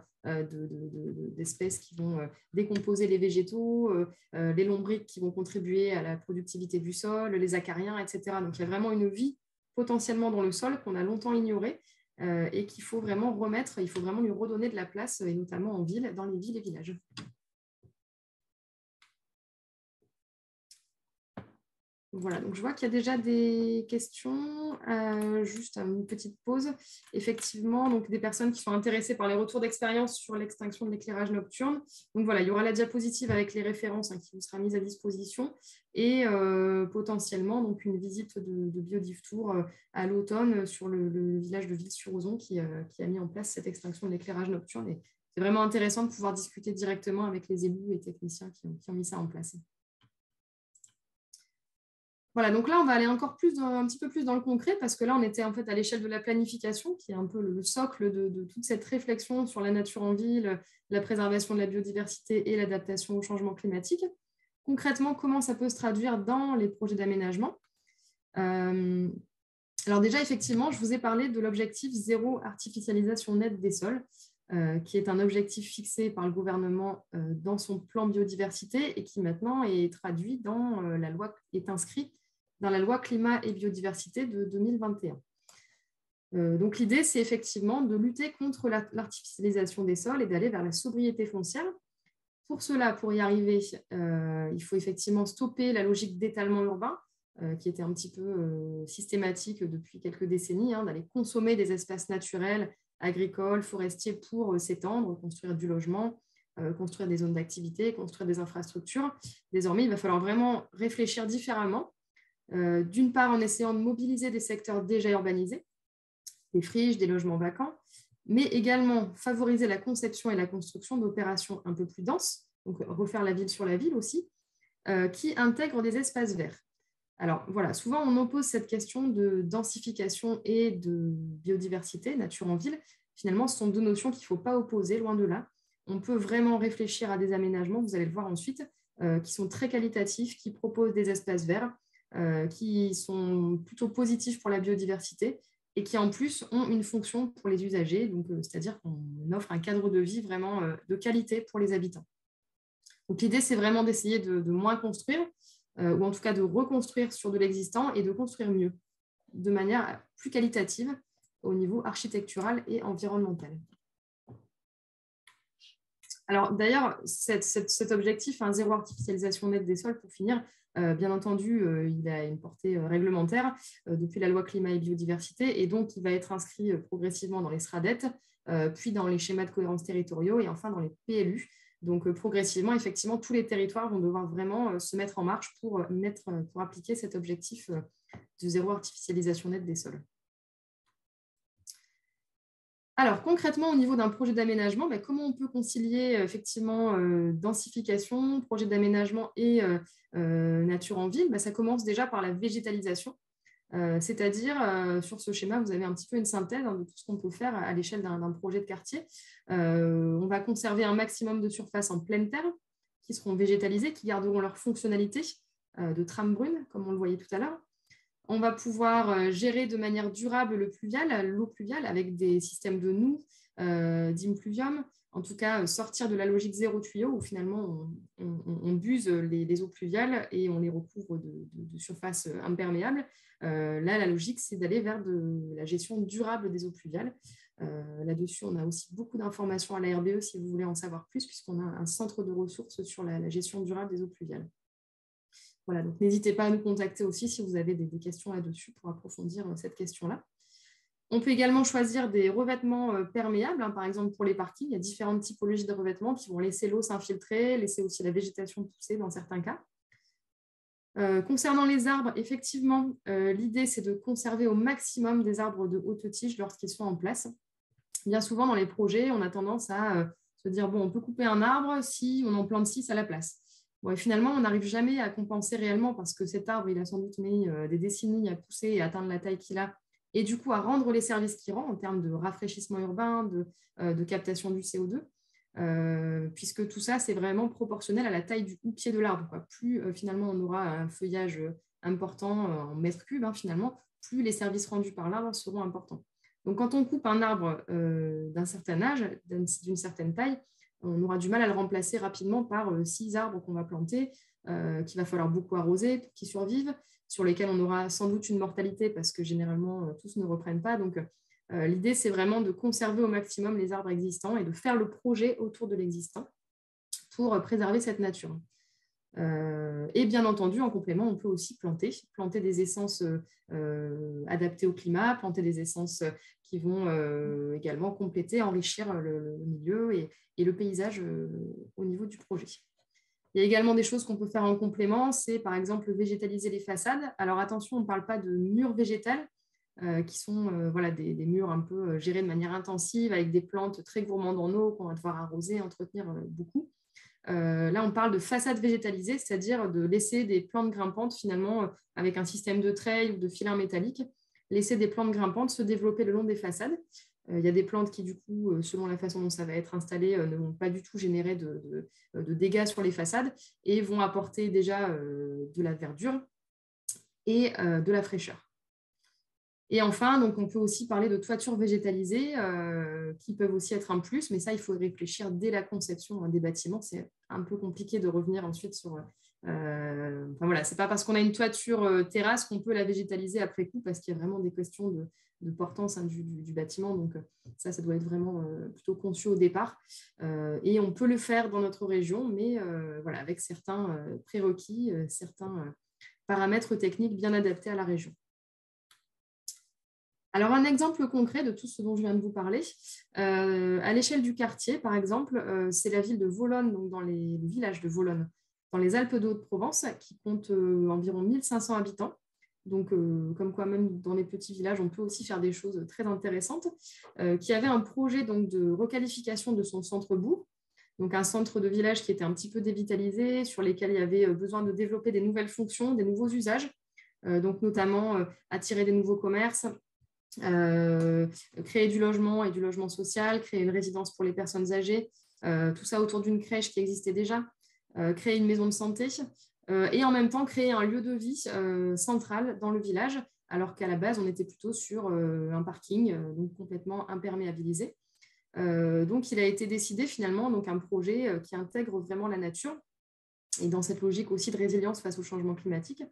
d'espèces qui vont décomposer les végétaux, les lombrics qui vont contribuer à la productivité du sol, les acariens, etc. Donc, il y a vraiment une vie potentiellement dans le sol qu'on a longtemps ignorée. Et qu'il faut vraiment remettre, il faut vraiment lui redonner de la place, et notamment en ville, dans les villes et villages. Voilà, donc je vois qu'il y a déjà des questions. Juste une petite pause. Effectivement, donc des personnes qui sont intéressées par les retours d'expérience sur l'extinction de l'éclairage nocturne. Donc voilà, il y aura la diapositive avec les références qui vous sera mise à disposition et potentiellement donc une visite de Biodiv Tour à l'automne sur le village de Ville-sur-Ozon qui a mis en place cette extinction de l'éclairage nocturne. Et c'est vraiment intéressant de pouvoir discuter directement avec les élus et techniciens qui ont mis ça en place. Voilà, donc là, on va aller encore un petit peu plus dans le concret parce que là, on était en fait à l'échelle de la planification, qui est un peu le socle de toute cette réflexion sur la nature en ville, la préservation de la biodiversité et l'adaptation au changement climatique. Concrètement, comment ça peut se traduire dans les projets d'aménagement? Alors déjà, effectivement, je vous ai parlé de l'objectif zéro artificialisation nette des sols, qui est un objectif fixé par le gouvernement dans son plan biodiversité et qui maintenant est traduit dans la loi, est inscrit dans la loi climat et biodiversité de 2021. Donc l'idée, c'est effectivement de lutter contre l'artificialisation des sols et d'aller vers la sobriété foncière. Pour cela, pour y arriver, il faut effectivement stopper la logique d'étalement urbain, qui était un petit peu systématique depuis quelques décennies, d'aller consommer des espaces naturels, agricoles, forestiers pour s'étendre, construire du logement, construire des zones d'activité, construire des infrastructures. Désormais, il va falloir vraiment réfléchir différemment. D'une part, en essayant de mobiliser des secteurs déjà urbanisés, des friches, des logements vacants, mais également favoriser la conception et la construction d'opérations un peu plus denses, donc refaire la ville sur la ville aussi, qui intègrent des espaces verts. Alors voilà, souvent on oppose cette question de densification et de biodiversité, nature en ville. Finalement, ce sont deux notions qu'il ne faut pas opposer, loin de là. On peut vraiment réfléchir à des aménagements, vous allez le voir ensuite, qui sont très qualitatifs, qui proposent des espaces verts, qui sont plutôt positifs pour la biodiversité et qui en plus ont une fonction pour les usagers, donc c'est-à-dire qu'on offre un cadre de vie vraiment de qualité pour les habitants. Donc l'idée, c'est vraiment d'essayer de moins construire, ou en tout cas de reconstruire sur de l'existant et de construire mieux, de manière plus qualitative au niveau architectural et environnemental. Alors d'ailleurs, cet objectif, zéro artificialisation nette des sols, pour finir, bien entendu, il a une portée réglementaire depuis la loi climat et biodiversité, et donc il va être inscrit progressivement dans les SRADET, puis dans les schémas de cohérence territoriaux et enfin dans les PLU. Donc progressivement, effectivement, tous les territoires vont devoir vraiment se mettre en marche pour appliquer cet objectif de zéro artificialisation nette des sols. Alors concrètement, au niveau d'un projet d'aménagement, comment on peut concilier effectivement densification, projet d'aménagement et nature en ville? Ça commence déjà par la végétalisation. C'est-à-dire, sur ce schéma, vous avez un petit peu une synthèse de tout ce qu'on peut faire à l'échelle d'un projet de quartier. On va conserver un maximum de surface en pleine terre, qui seront végétalisées, qui garderont leur fonctionnalité de trame brune, comme on le voyait tout à l'heure. On va pouvoir gérer de manière durable l'eau pluviale avec des systèmes de noues, d'impluvium. En tout cas, sortir de la logique zéro tuyau où finalement on buse les eaux pluviales et on les recouvre de surfaces imperméables. Là, la logique, c'est d'aller vers la gestion durable des eaux pluviales. Là-dessus, on a aussi beaucoup d'informations à la RBE si vous voulez en savoir plus, puisqu'on a un centre de ressources sur la gestion durable des eaux pluviales. Voilà, donc n'hésitez pas à nous contacter aussi si vous avez des questions là-dessus pour approfondir cette question-là. On peut également choisir des revêtements perméables. Par exemple, pour les parkings, il y a différentes typologies de revêtements qui vont laisser l'eau s'infiltrer, laisser aussi la végétation pousser dans certains cas. Concernant les arbres, effectivement, l'idée, c'est de conserver au maximum des arbres de haute tige lorsqu'ils sont en place. Bien souvent, dans les projets, on a tendance à se dire, bon, on peut couper un arbre si on en plante 6 à la place. Bon, et finalement, on n'arrive jamais à compenser réellement parce que cet arbre, il a sans doute mis des décennies à pousser et à atteindre la taille qu'il a, et du coup à rendre les services qu'il rend en termes de rafraîchissement urbain, de captation du CO2, puisque tout ça, c'est vraiment proportionnel à la taille du pied de l'arbre. Plus finalement on aura un feuillage important en mètres cubes, finalement, plus les services rendus par l'arbre seront importants. Donc quand on coupe un arbre d'un certain âge, d'une certaine taille, on aura du mal à le remplacer rapidement par 6 arbres qu'on va planter, qu'il va falloir beaucoup arroser pour qu'ils survivent, sur lesquels on aura sans doute une mortalité parce que généralement, tous ne reprennent pas. Donc, l'idée, c'est vraiment de conserver au maximum les arbres existants et de faire le projet autour de l'existant pour préserver cette nature. Et bien entendu, en complément, on peut aussi planter des essences adaptées au climat, planter des essences qui vont également compléter, enrichir le milieu et le paysage au niveau du projet. Il y a également des choses qu'on peut faire en complément, c'est par exemple végétaliser les façades. Alors attention, on ne parle pas de murs végétales, qui sont des murs un peu gérés de manière intensive, avec des plantes très gourmandes en eau qu'on va devoir arroser, entretenir beaucoup. Là, on parle de façade végétalisée, c'est-à-dire de laisser des plantes grimpantes, finalement, avec un système de treilles ou de filins métalliques, laisser des plantes grimpantes se développer le long des façades. Il y a des plantes qui, du coup, selon la façon dont ça va être installé, ne vont pas du tout générer de dégâts sur les façades et vont apporter déjà de la verdure et de la fraîcheur. Et enfin, donc, on peut aussi parler de toitures végétalisées qui peuvent aussi être un plus, mais ça, il faut réfléchir dès la conception des bâtiments. C'est un peu compliqué de revenir ensuite sur... c'est pas parce qu'on a une toiture terrasse qu'on peut la végétaliser après coup, parce qu'il y a vraiment des questions de portance du bâtiment. Donc, ça doit être vraiment plutôt conçu au départ. Et on peut le faire dans notre région, mais avec certains prérequis, certains paramètres techniques bien adaptés à la région. Alors, un exemple concret de tout ce dont je viens de vous parler, à l'échelle du quartier, par exemple, c'est la ville de Volonne, donc dans le village de Volonne, dans les Alpes de Haute-Provence, qui compte environ 1500 habitants. Donc, comme quoi, même dans les petits villages, on peut aussi faire des choses très intéressantes, qui avait un projet donc, de requalification de son centre-bourg, donc un centre de village qui était un petit peu dévitalisé, sur lesquels il y avait besoin de développer des nouvelles fonctions, des nouveaux usages, donc notamment attirer des nouveaux commerces, créer du logement et du logement social, créer une résidence pour les personnes âgées, tout ça autour d'une crèche qui existait déjà, créer une maison de santé et en même temps créer un lieu de vie central dans le village, alors qu'à la base, on était plutôt sur un parking donc complètement imperméabilisé. Donc, il a été décidé finalement donc, un projet qui intègre vraiment la nature et dans cette logique aussi de résilience face au changement climatique.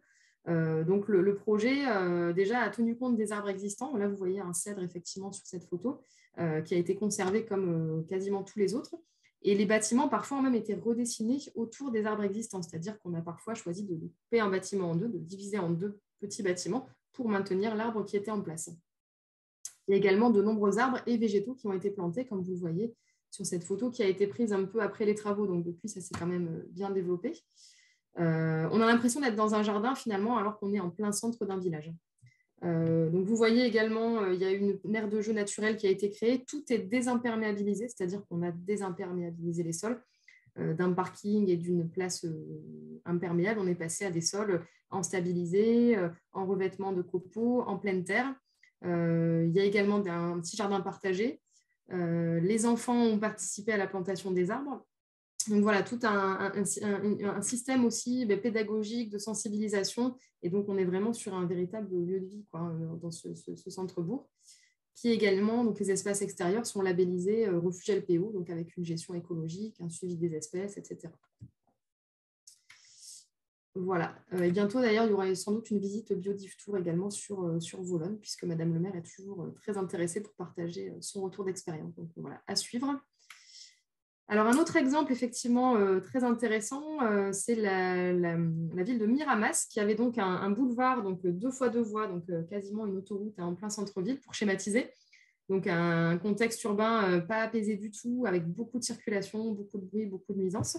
Donc le projet déjà a tenu compte des arbres existants. Là, vous voyez un cèdre effectivement sur cette photo qui a été conservé comme quasiment tous les autres. Et les bâtiments parfois ont même été redessinés autour des arbres existants, c'est-à-dire qu'on a parfois choisi de couper un bâtiment en deux, de diviser en 2 petits bâtiments pour maintenir l'arbre qui était en place. Il y a également de nombreux arbres et végétaux qui ont été plantés, comme vous le voyez sur cette photo qui a été prise un peu après les travaux. Donc depuis, ça s'est quand même bien développé. On a l'impression d'être dans un jardin finalement alors qu'on est en plein centre d'un village. Donc vous voyez également, il y a une aire de jeu naturelle qui a été créée. Tout est désimperméabilisé, c'est-à-dire qu'on a désimperméabilisé les sols. D'un parking et d'une place imperméable, on est passé à des sols en stabilisé, en revêtement de copeaux, en pleine terre. Il y a également un petit jardin partagé. Les enfants ont participé à la plantation des arbres. Donc voilà, tout un système aussi pédagogique de sensibilisation. Et donc, on est vraiment sur un véritable lieu de vie quoi, dans ce centre-bourg. Qui également, donc les espaces extérieurs sont labellisés refuge LPO, donc avec une gestion écologique, un suivi des espèces, etc. Voilà. Et bientôt, d'ailleurs, il y aura sans doute une visite Biodiv Tour également sur Volonne, puisque Madame le maire est toujours très intéressée pour partager son retour d'expérience. Donc voilà, à suivre. Alors, un autre exemple, effectivement, très intéressant, c'est la ville de Miramas, qui avait donc un boulevard, donc 2 fois 2 voies, donc quasiment une autoroute en plein centre-ville, pour schématiser. Donc, un contexte urbain pas apaisé du tout, avec beaucoup de circulation, beaucoup de bruit, beaucoup de nuisances.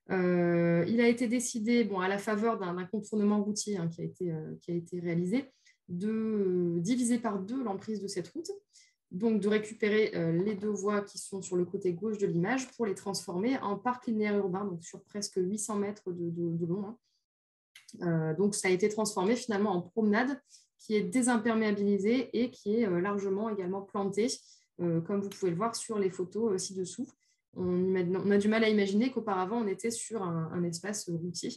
Il a été décidé, à la faveur d'un contournement routier qui a été réalisé, de diviser par 2 l'emprise de cette route. Donc, de récupérer les 2 voies qui sont sur le côté gauche de l'image pour les transformer en parc linéaire urbain, donc sur presque 800 mètres de long. Donc, ça a été transformé finalement en promenade qui est désimperméabilisée et qui est largement également plantée, comme vous pouvez le voir sur les photos ci-dessous. On a du mal à imaginer qu'auparavant, on était sur un espace routier.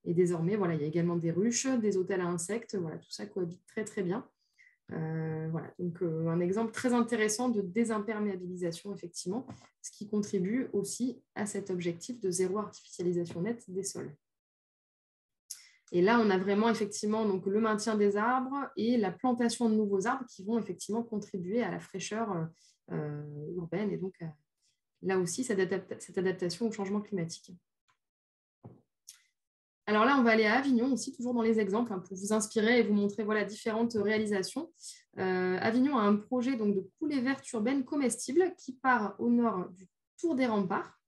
Et désormais, voilà, il y a également des ruches, des hôtels à insectes, voilà, tout ça cohabite très, très bien. Voilà, donc un exemple très intéressant de désimperméabilisation, effectivement, ce qui contribue aussi à cet objectif de zéro artificialisation nette des sols. Et là, on a vraiment effectivement donc, le maintien des arbres et la plantation de nouveaux arbres qui vont effectivement contribuer à la fraîcheur urbaine et donc là aussi cette adaptation au changement climatique. Alors là, on va aller à Avignon aussi, toujours dans les exemples, pour vous inspirer et vous montrer voilà, différentes réalisations. Avignon a un projet donc, de coulée verte urbaine comestible qui part au nord du Tour des Remparts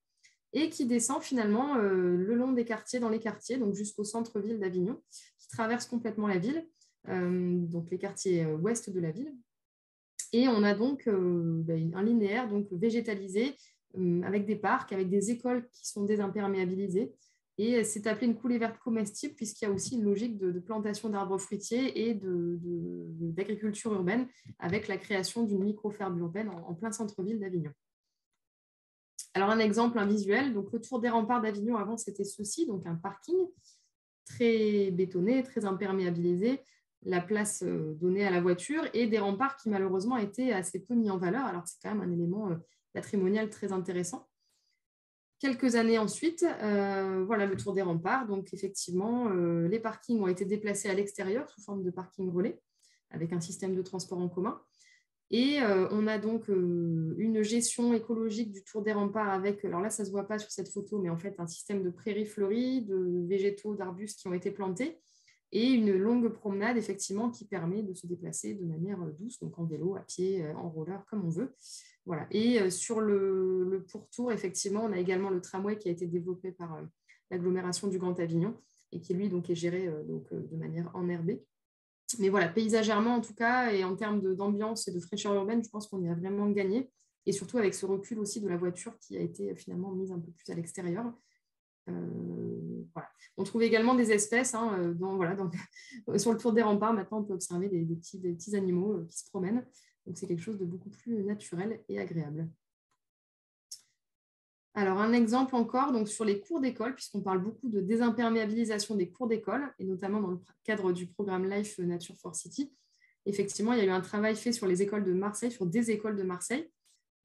et qui descend finalement le long des quartiers, dans les quartiers, donc jusqu'au centre-ville d'Avignon, qui traverse complètement la ville, donc les quartiers ouest de la ville. Et on a donc un linéaire donc, végétalisé avec des parcs, avec des écoles qui sont désimperméabilisées. Et c'est appelé une coulée verte comestible puisqu'il y a aussi une logique de plantation d'arbres fruitiers et d'agriculture urbaine avec la création d'une micro-ferme urbaine en plein centre-ville d'Avignon. Alors un exemple, un visuel, donc le Tour des Remparts d'Avignon avant c'était ceci, donc un parking très bétonné, très imperméabilisé, la place donnée à la voiture et des remparts qui malheureusement étaient assez peu mis en valeur alors que c'est quand même un élément patrimonial très intéressant. Quelques années ensuite, voilà le Tour des Remparts. Donc, effectivement, les parkings ont été déplacés à l'extérieur sous forme de parking relais avec un système de transport en commun. Et on a donc une gestion écologique du Tour des Remparts avec, alors là, ça ne se voit pas sur cette photo, mais en fait, un système de prairies fleuries, de végétaux, d'arbustes qui ont été plantés et une longue promenade, effectivement, qui permet de se déplacer de manière douce, donc en vélo, à pied, en roller, comme on veut. Voilà. Et sur le pourtour, effectivement, on a également le tramway qui a été développé par l'agglomération du Grand Avignon et qui, lui, donc, est géré de manière enherbée. Mais voilà, paysagèrement, en tout cas, et en termes d'ambiance et de fraîcheur urbaine, je pense qu'on y a vraiment gagné. Et surtout avec ce recul aussi de la voiture qui a été finalement mise un peu plus à l'extérieur. Voilà. On trouve également des espèces sur le Tour des Remparts. Maintenant, on peut observer des petits animaux qui se promènent. Donc, c'est quelque chose de beaucoup plus naturel et agréable. Alors, un exemple encore donc, sur les cours d'école, puisqu'on parle beaucoup de désimperméabilisation des cours d'école, et notamment dans le cadre du programme Life Nature for City. Effectivement, il y a eu un travail fait sur les écoles de Marseille, sur des écoles de Marseille.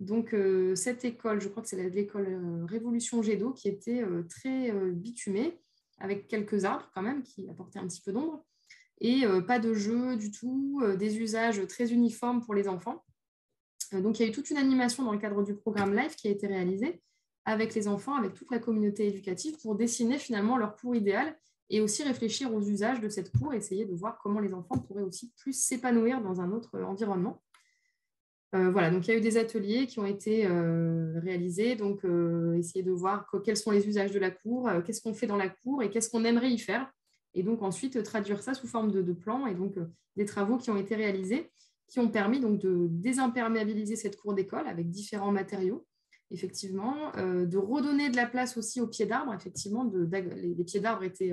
Donc, cette école, je crois que c'est l'école Révolution Jet d'eau, qui était très bitumée, avec quelques arbres quand même, qui apportaient un petit peu d'ombre. Et pas de jeu du tout, des usages très uniformes pour les enfants. Donc, il y a eu toute une animation dans le cadre du programme LIFE qui a été réalisée avec les enfants, avec toute la communauté éducative pour dessiner finalement leur cours idéal et aussi réfléchir aux usages de cette cour, essayer de voir comment les enfants pourraient aussi plus s'épanouir dans un autre environnement. Voilà, donc il y a eu des ateliers qui ont été réalisés, donc essayer de voir quels sont les usages de la cour, qu'est-ce qu'on fait dans la cour et qu'est-ce qu'on aimerait y faire. Et donc ensuite traduire ça sous forme de plans et donc des travaux qui ont été réalisés, qui ont permis donc de désimperméabiliser cette cour d'école avec différents matériaux, effectivement, de redonner de la place aussi aux pieds d'arbres. Effectivement, les pieds d'arbres étaient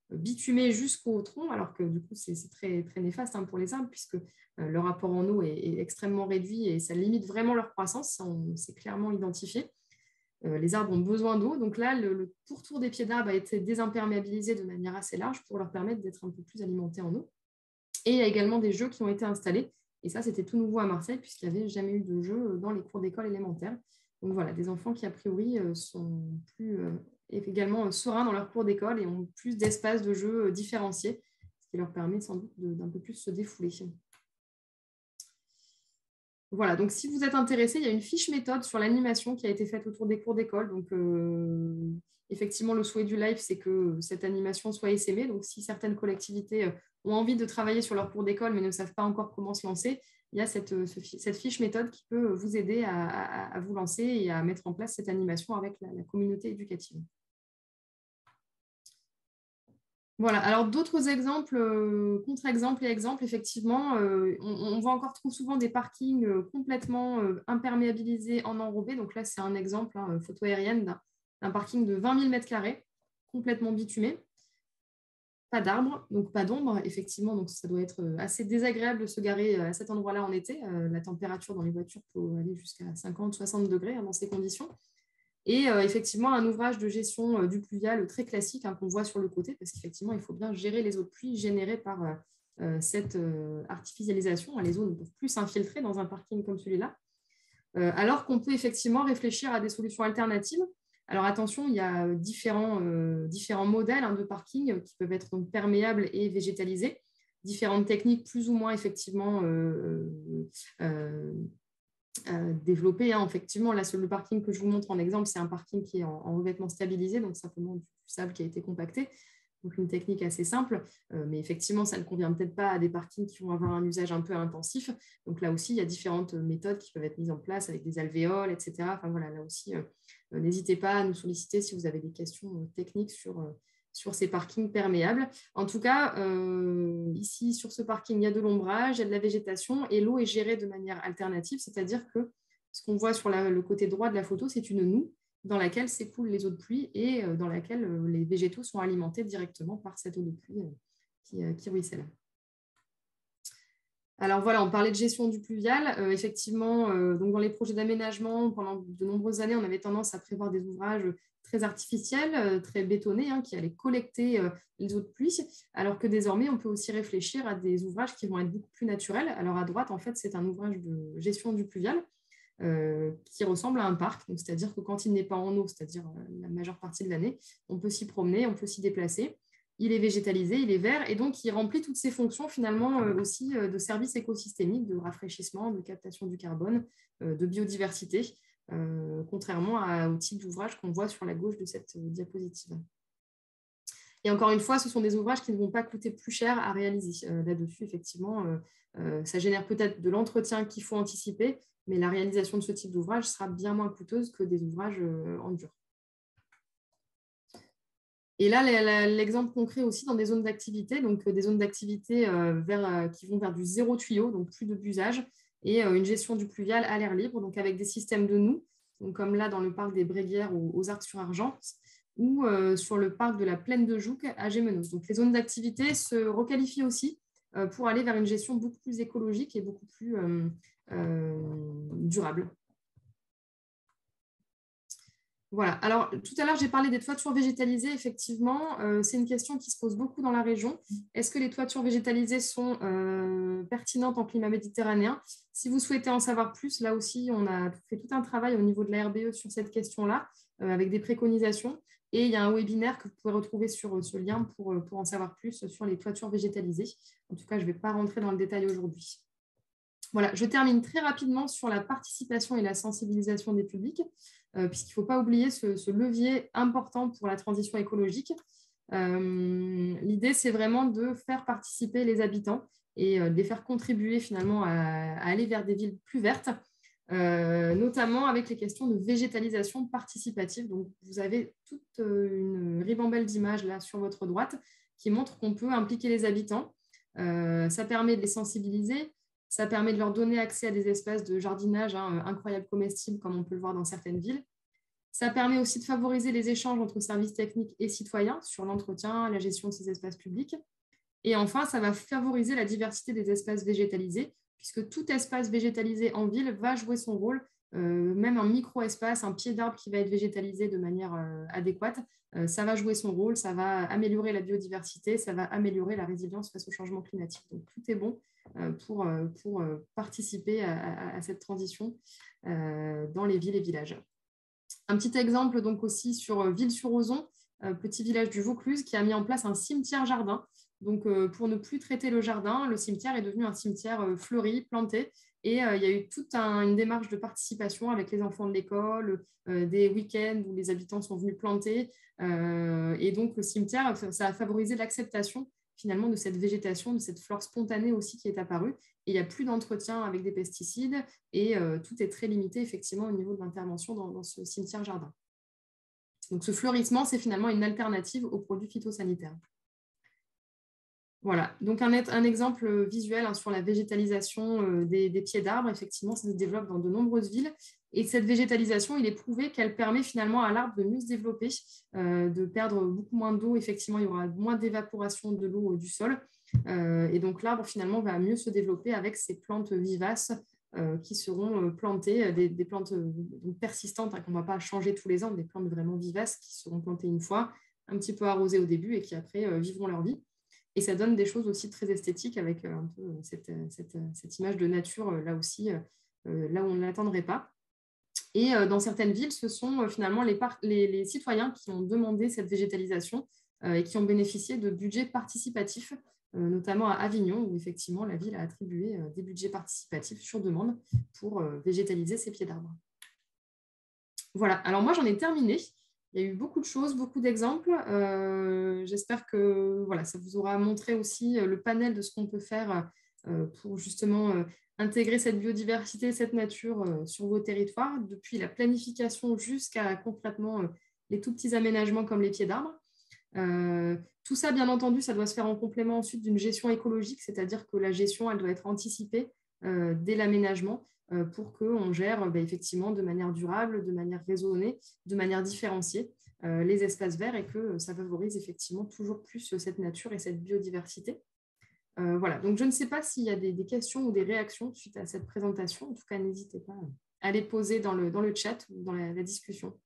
bitumés jusqu'au tronc, alors que du coup c'est très, très néfaste pour les arbres puisque leur apport en eau est extrêmement réduit et ça limite vraiment leur croissance, c'est clairement identifié. Les arbres ont besoin d'eau. Donc là, le pourtour des pieds d'arbres a été désimperméabilisé de manière assez large pour leur permettre d'être un peu plus alimentés en eau. Et il y a également des jeux qui ont été installés. Et ça, c'était tout nouveau à Marseille, puisqu'il n'y avait jamais eu de jeux dans les cours d'école élémentaires. Donc voilà, des enfants qui, a priori, sont plus également sereins dans leur cours d'école et ont plus d'espaces de jeux différenciés, ce qui leur permet sans doute d'un peu plus se défouler. Voilà, donc si vous êtes intéressé, il y a une fiche méthode sur l'animation qui a été faite autour des cours d'école. Donc, effectivement, le souhait du live, c'est que cette animation soit essaimée. Donc, si certaines collectivités ont envie de travailler sur leur cours d'école mais ne savent pas encore comment se lancer, il y a cette fiche méthode qui peut vous aider à vous lancer et à mettre en place cette animation avec la communauté éducative. Voilà, alors d'autres exemples, contre-exemples et exemples, effectivement, on voit encore trop souvent des parkings complètement imperméabilisés en enrobé. Donc là, c'est un exemple, photo aérienne d'un parking de 20 000 m², complètement bitumé. Pas d'arbres, donc pas d'ombre, effectivement, donc ça doit être assez désagréable de se garer à cet endroit-là en été. La température dans les voitures peut aller jusqu'à 50-60 degrés dans ces conditions. Et effectivement, un ouvrage de gestion du pluvial très classique qu'on voit sur le côté, parce qu'effectivement, il faut bien gérer les eaux de pluie générées par cette artificialisation. Les eaux ne peuvent plus s'infiltrer dans un parking comme celui-là, alors qu'on peut effectivement réfléchir à des solutions alternatives. Alors attention, il y a différents modèles de parking qui peuvent être donc perméables et végétalisés, différentes techniques plus ou moins effectivement développé. Effectivement, là, le parking que je vous montre en exemple, c'est un parking qui est en revêtement stabilisé, donc simplement du sable qui a été compacté. Donc, une technique assez simple, mais effectivement, ça ne convient peut-être pas à des parkings qui vont avoir un usage un peu intensif. Donc, là aussi, il y a différentes méthodes qui peuvent être mises en place avec des alvéoles, etc. Enfin, voilà, là aussi, n'hésitez pas à nous solliciter si vous avez des questions techniques sur ces parkings perméables. En tout cas, ici, sur ce parking, il y a de l'ombrage, il y a de la végétation et l'eau est gérée de manière alternative, c'est-à-dire que ce qu'on voit sur le côté droit de la photo, c'est une noue dans laquelle s'écoulent les eaux de pluie et dans laquelle les végétaux sont alimentés directement par cette eau de pluie qui ruisselle. Alors voilà, on parlait de gestion du pluvial. Effectivement, donc dans les projets d'aménagement, pendant de nombreuses années, on avait tendance à prévoir des ouvrages très artificiels, très bétonnés, qui allaient collecter les eaux de pluie, alors que désormais, on peut aussi réfléchir à des ouvrages qui vont être beaucoup plus naturels. Alors à droite, en fait, c'est un ouvrage de gestion du pluvial qui ressemble à un parc, c'est-à-dire que quand il n'est pas en eau, c'est-à-dire la majeure partie de l'année, on peut s'y promener, on peut s'y déplacer. Il est végétalisé, il est vert, et donc il remplit toutes ses fonctions finalement aussi de services écosystémiques, de rafraîchissement, de captation du carbone, de biodiversité, contrairement au type d'ouvrage qu'on voit sur la gauche de cette diapositive. Et encore une fois, ce sont des ouvrages qui ne vont pas coûter plus cher à réaliser. Là-dessus, effectivement, ça génère peut-être de l'entretien qu'il faut anticiper, mais la réalisation de ce type d'ouvrage sera bien moins coûteuse que des ouvrages en dur. Et là, l'exemple concret aussi dans des zones d'activité, donc des zones d'activité qui vont vers du zéro tuyau, donc plus de busage, et une gestion du pluvial à l'air libre, donc avec des systèmes de noues, donc comme là dans le parc des Bréguières aux Arcs-sur-Argence, ou sur le parc de la Plaine de Jouques à Gémenos. Donc les zones d'activité se requalifient aussi pour aller vers une gestion beaucoup plus écologique et beaucoup plus durable. Voilà. Alors, tout à l'heure, j'ai parlé des toitures végétalisées. Effectivement, c'est une question qui se pose beaucoup dans la région. Est-ce que les toitures végétalisées sont pertinentes en climat méditerranéen? Si vous souhaitez en savoir plus, là aussi, on a fait tout un travail au niveau de la RBE sur cette question-là, avec des préconisations. Et il y a un webinaire que vous pouvez retrouver sur ce lien pour en savoir plus sur les toitures végétalisées. En tout cas, je ne vais pas rentrer dans le détail aujourd'hui. Voilà, je termine très rapidement sur la participation et la sensibilisation des publics, puisqu'il ne faut pas oublier ce levier important pour la transition écologique. L'idée, c'est vraiment de faire participer les habitants et de les faire contribuer finalement à aller vers des villes plus vertes, notamment avec les questions de végétalisation participative. Donc, vous avez toute une ribambelle d'images là sur votre droite qui montre qu'on peut impliquer les habitants. Ça permet de les sensibiliser. Ça permet de leur donner accès à des espaces de jardinage incroyables comestibles, comme on peut le voir dans certaines villes. Ça permet aussi de favoriser les échanges entre services techniques et citoyens sur l'entretien, la gestion de ces espaces publics. Et enfin, ça va favoriser la diversité des espaces végétalisés, puisque tout espace végétalisé en ville va jouer son rôle même un micro-espace, un pied d'arbre qui va être végétalisé de manière adéquate, ça va jouer son rôle, ça va améliorer la biodiversité, ça va améliorer la résilience face au changement climatique. Donc, tout est bon pour participer à cette transition dans les villes et villages. Un petit exemple donc aussi sur Ville-sur-Ozon, petit village du Vaucluse, qui a mis en place un cimetière-jardin. Donc, pour ne plus traiter le jardin, le cimetière est devenu un cimetière fleuri, planté. Et il y a eu toute une démarche de participation avec les enfants de l'école, des week-ends où les habitants sont venus planter. Et donc, le cimetière, ça a favorisé l'acceptation finalement de cette végétation, de cette flore spontanée aussi qui est apparue. Et il n'y a plus d'entretien avec des pesticides et tout est très limité effectivement au niveau de l'intervention dans ce cimetière-jardin. Donc, ce fleurissement, c'est finalement une alternative aux produits phytosanitaires. Voilà, donc un exemple visuel sur la végétalisation des pieds d'arbres. Effectivement, ça se développe dans de nombreuses villes. Et cette végétalisation, il est prouvé qu'elle permet finalement à l'arbre de mieux se développer, de perdre beaucoup moins d'eau. Effectivement, il y aura moins d'évaporation de l'eau du sol. Et donc, l'arbre, finalement, va mieux se développer avec ces plantes vivaces qui seront plantées, des plantes persistantes, qu'on ne va pas changer tous les ans, des plantes vraiment vivaces qui seront plantées une fois, un petit peu arrosées au début et qui après vivront leur vie. Et ça donne des choses aussi très esthétiques avec un peu cette image de nature, là aussi, là où on ne l'attendrait pas. Et dans certaines villes, ce sont finalement les citoyens qui ont demandé cette végétalisation et qui ont bénéficié de budgets participatifs, notamment à Avignon, où effectivement la ville a attribué des budgets participatifs sur demande pour végétaliser ses pieds d'arbres. Voilà, alors moi j'en ai terminé. Il y a eu beaucoup de choses, beaucoup d'exemples. J'espère que voilà, ça vous aura montré aussi le panel de ce qu'on peut faire pour justement intégrer cette biodiversité, cette nature sur vos territoires, depuis la planification jusqu'à concrètement les tout petits aménagements comme les pieds d'arbres. Tout ça, bien entendu, ça doit se faire en complément ensuite d'une gestion écologique, c'est-à-dire que la gestion, elle doit être anticipée dès l'aménagement pour qu'on gère effectivement de manière durable, de manière raisonnée, de manière différenciée les espaces verts et que ça favorise effectivement toujours plus cette nature et cette biodiversité. Voilà, donc je ne sais pas s'il y a des questions ou des réactions suite à cette présentation. En tout cas, n'hésitez pas à les poser dans le chat ou dans la discussion.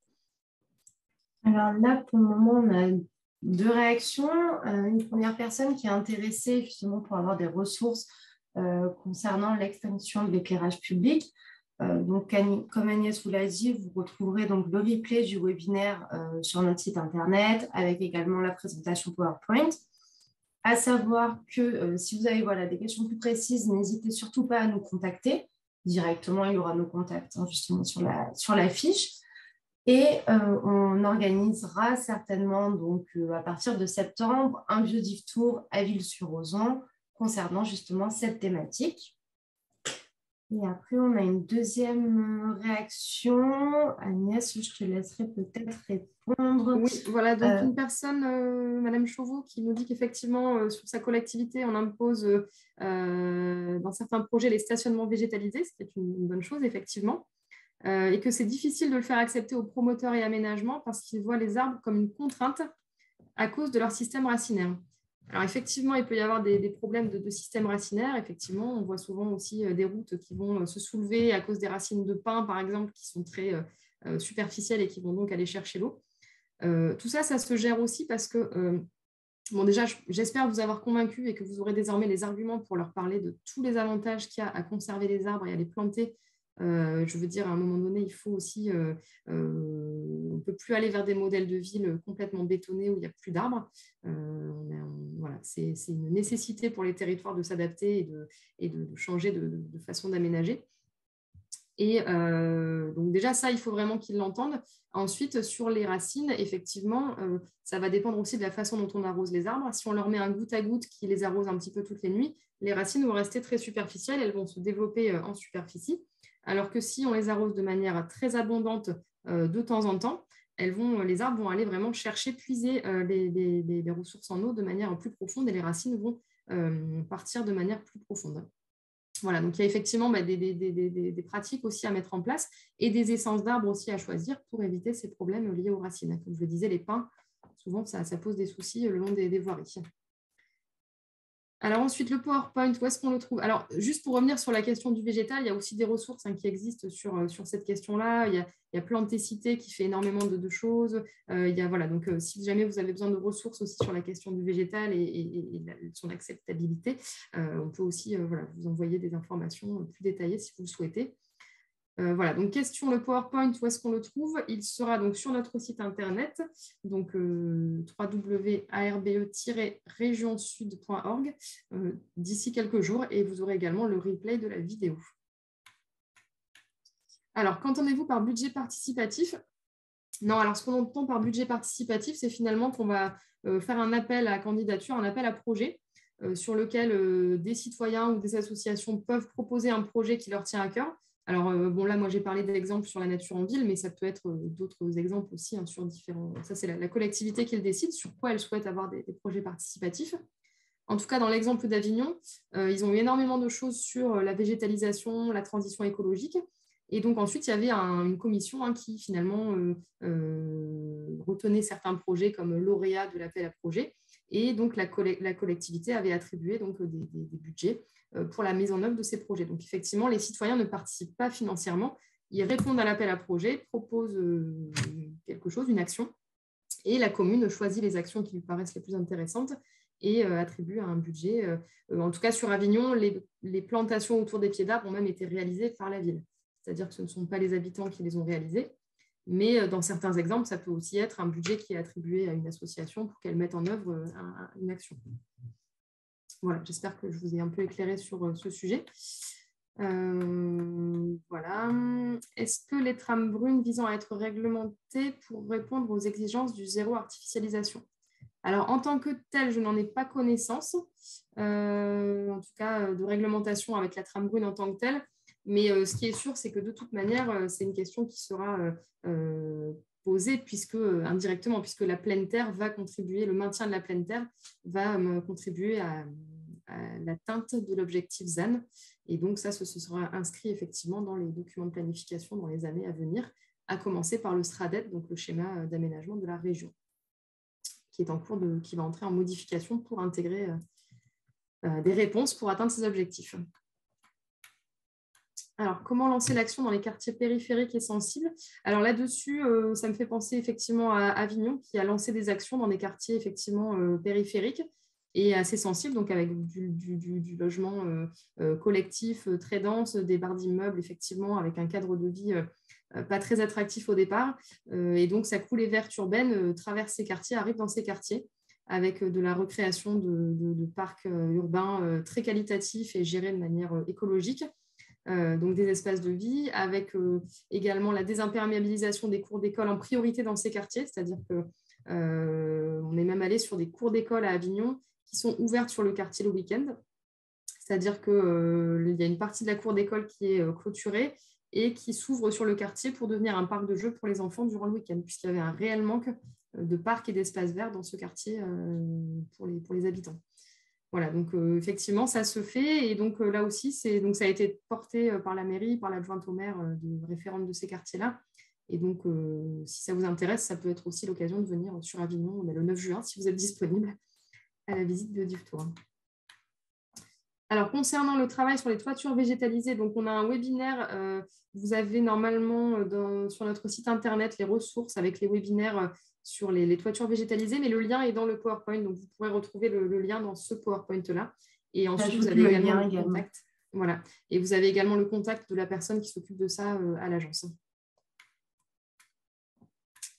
Alors là, pour le moment, on a 2 réactions. Une première personne qui est intéressée justement pour avoir des ressources concernant l'extension de l'éclairage public. Donc, comme Agnès vous l'a dit, vous retrouverez donc le replay du webinaire sur notre site internet avec également la présentation PowerPoint. À savoir que si vous avez des questions plus précises, n'hésitez surtout pas à nous contacter directement. Il y aura nos contacts justement sur la fiche. Et on organisera certainement donc à partir de septembre un Biodiv Tour à Ville-sur-Ozon concernant justement cette thématique. Et après, on a une deuxième réaction. Agnès, je te laisserai peut-être répondre. Oui, voilà, donc une personne, Madame Chauveau, qui nous dit qu'effectivement, sur sa collectivité, on impose dans certains projets les stationnements végétalisés, ce qui est une bonne chose, effectivement, et que c'est difficile de le faire accepter aux promoteurs et aménagements parce qu'ils voient les arbres comme une contrainte à cause de leur système racinaire. Alors effectivement, il peut y avoir des problèmes de système racinaire. Effectivement, on voit souvent aussi des routes qui vont se soulever à cause des racines de pin, par exemple, qui sont très superficielles et qui vont donc aller chercher l'eau. Tout ça, ça se gère aussi parce que, bon, déjà, j'espère vous avoir convaincu et que vous aurez désormais les arguments pour leur parler de tous les avantages qu'il y a à conserver les arbres et à les planter. Je veux dire, à un moment donné, il faut aussi, on ne peut plus aller vers des modèles de ville complètement bétonnés où il n'y a plus d'arbres. Voilà, c'est une nécessité pour les territoires de s'adapter et de changer de façon d'aménager. Et donc déjà, ça, il faut vraiment qu'ils l'entendent. Ensuite, sur les racines, effectivement, ça va dépendre aussi de la façon dont on arrose les arbres. Si on leur met un goutte à goutte qui les arrose un petit peu toutes les nuits, les racines vont rester très superficielles, elles vont se développer en superficie. Alors que si on les arrose de manière très abondante de temps en temps, les arbres vont aller vraiment chercher, puiser les ressources en eau de manière plus profonde et les racines vont partir de manière plus profonde. Voilà, donc il y a effectivement des pratiques aussi à mettre en place et des essences d'arbres aussi à choisir pour éviter ces problèmes liés aux racines. Comme je le disais, les pins, souvent, ça pose des soucis le long des voiries. Alors ensuite, le PowerPoint, où est-ce qu'on le trouve? Alors, juste pour revenir sur la question du végétal, il y a aussi des ressources qui existent sur cette question-là. Il y a Plantécité qui fait énormément de choses. Voilà, donc, si jamais vous avez besoin de ressources aussi sur la question du végétal et son acceptabilité, on peut aussi vous envoyer des informations plus détaillées si vous le souhaitez. Voilà, donc question, le PowerPoint, où est-ce qu'on le trouve? Il sera donc sur notre site internet, donc www.arbe-regionsud.org d'ici quelques jours, et vous aurez également le replay de la vidéo. Alors, qu'entendez-vous par budget participatif? Non, alors ce qu'on entend par budget participatif, c'est finalement qu'on va faire un appel à candidature, un appel à projet, sur lequel des citoyens ou des associations peuvent proposer un projet qui leur tient à cœur. Alors, là, moi, j'ai parlé d'exemples sur la nature en ville, mais ça peut être d'autres exemples aussi sur différents... Ça, c'est la collectivité qui le décide, sur quoi elle souhaite avoir des projets participatifs. En tout cas, dans l'exemple d'Avignon, ils ont eu énormément de choses sur la végétalisation, la transition écologique. Et donc, ensuite, il y avait une commission qui, finalement, retenait certains projets comme lauréat de l'appel à projet. Et donc, la collectivité avait attribué donc, des budgets pour la mise en œuvre de ces projets. Donc, effectivement, les citoyens ne participent pas financièrement. Ils répondent à l'appel à projet, proposent quelque chose, une action, et la commune choisit les actions qui lui paraissent les plus intéressantes et attribue un budget. En tout cas, sur Avignon, les plantations autour des pieds d'arbres ont même été réalisées par la ville. C'est-à-dire que ce ne sont pas les habitants qui les ont réalisées, mais dans certains exemples, ça peut aussi être un budget qui est attribué à une association pour qu'elle mette en œuvre une action. Voilà, j'espère que je vous ai un peu éclairé sur ce sujet. Voilà. Est-ce que les trames brunes visant à être réglementées pour répondre aux exigences du zéro artificialisation? Alors, en tant que tel, je n'en ai pas connaissance, en tout cas de réglementation avec la trame brune en tant que telle. Mais ce qui est sûr, c'est que de toute manière, c'est une question qui sera posée indirectement, puisque la pleine terre va contribuer, le maintien de la pleine terre va contribuer à l'atteinte de l'objectif ZAN. Et donc, ça, ce sera inscrit effectivement dans les documents de planification dans les années à venir, à commencer par le SRADET, donc le schéma d'aménagement de la région, qui est en cours qui va entrer en modification pour intégrer des réponses pour atteindre ces objectifs. Alors, comment lancer l'action dans les quartiers périphériques et sensibles? Alors là-dessus, ça me fait penser effectivement à Avignon, qui a lancé des actions dans des quartiers effectivement périphériques et assez sensibles, donc avec du logement collectif très dense, des barres d'immeubles, effectivement, avec un cadre de vie pas très attractif au départ. Et donc, sa coulée verte urbaine traverse ces quartiers, arrive dans ces quartiers, avec de la recréation de parcs urbains très qualitatifs et gérés de manière écologique. Donc des espaces de vie, avec également la désimperméabilisation des cours d'école en priorité dans ces quartiers, c'est-à-dire qu'on est même allé sur des cours d'école à Avignon qui sont ouvertes sur le quartier le week-end, c'est-à-dire qu'il y a une partie de la cour d'école qui est clôturée et qui s'ouvre sur le quartier pour devenir un parc de jeux pour les enfants durant le week-end, puisqu'il y avait un réel manque de parcs et d'espaces verts dans ce quartier pour les habitants. Voilà, donc effectivement, ça se fait. Et donc là aussi, ça a été porté par la mairie, par l'adjointe au maire référente de ces quartiers-là. Et donc, si ça vous intéresse, ça peut être aussi l'occasion de venir sur Avignon. On est le 9 juin, si vous êtes disponible, à la visite de Duftour. Alors, concernant le travail sur les toitures végétalisées, donc on a un webinaire. Vous avez normalement sur notre site internet les ressources avec les webinaires sur les toitures végétalisées, mais le lien est dans le PowerPoint, donc vous pourrez retrouver le lien dans ce PowerPoint-là. Et ensuite, vous avez également le contact. Voilà. Et vous avez également le contact de la personne qui s'occupe de ça à l'agence.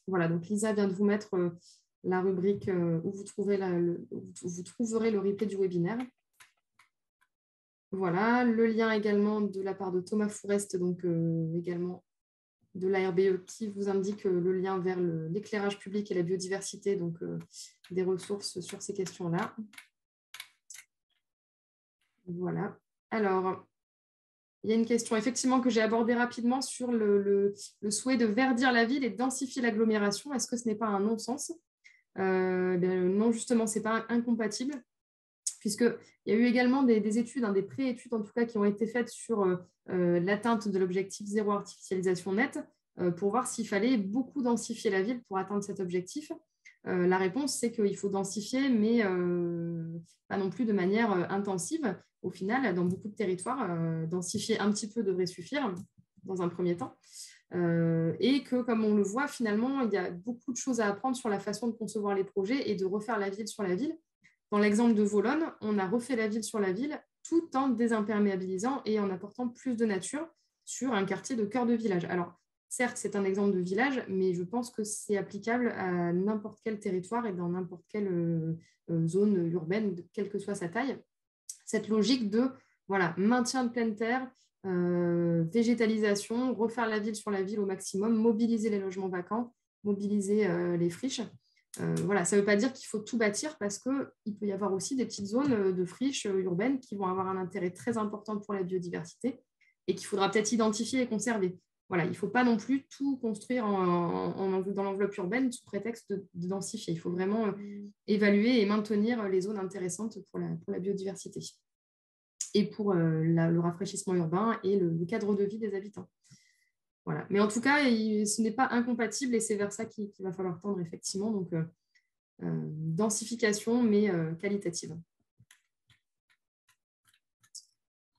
Voilà, donc Lisa vient de vous mettre la rubrique où vous trouverez le replay du webinaire. Voilà, le lien également de la part de Thomas Fourest, donc également de l'ARBE, qui vous indique le lien vers l'éclairage public et la biodiversité, donc des ressources sur ces questions-là. Voilà. Alors, il y a une question effectivement que j'ai abordée rapidement sur le souhait de verdir la ville et de densifier l'agglomération. Est-ce que ce n'est pas un non-sens? Non, justement, ce n'est pas incompatible, puisqu'il y a eu également des études, des pré-études en tout cas, qui ont été faites sur l'atteinte de l'objectif zéro artificialisation nette pour voir s'il fallait beaucoup densifier la ville pour atteindre cet objectif. La réponse, c'est qu'il faut densifier, mais pas non plus de manière intensive. Au final, dans beaucoup de territoires, densifier un petit peu devrait suffire dans un premier temps. Et que, comme on le voit, finalement, il y a beaucoup de choses à apprendre sur la façon de concevoir les projets et de refaire la ville sur la ville. Dans l'exemple de Volonne, on a refait la ville sur la ville tout en désimperméabilisant et en apportant plus de nature sur un quartier de cœur de village. Alors, certes, c'est un exemple de village, mais je pense que c'est applicable à n'importe quel territoire et dans n'importe quelle zone urbaine, quelle que soit sa taille. Cette logique de maintien de pleine terre, végétalisation, refaire la ville sur la ville au maximum, mobiliser les logements vacants, mobiliser les friches. Ça ne veut pas dire qu'il faut tout bâtir parce qu'il peut y avoir aussi des petites zones de friches urbaines qui vont avoir un intérêt très important pour la biodiversité et qu'il faudra peut-être identifier et conserver. Il ne faut pas non plus tout construire dans l'enveloppe urbaine sous prétexte de densifier. Il faut vraiment évaluer et maintenir les zones intéressantes pour la biodiversité et pour le rafraîchissement urbain et le cadre de vie des habitants. Voilà. Mais en tout cas, ce n'est pas incompatible et c'est vers ça qu'il va falloir tendre effectivement. Donc, densification, mais qualitative.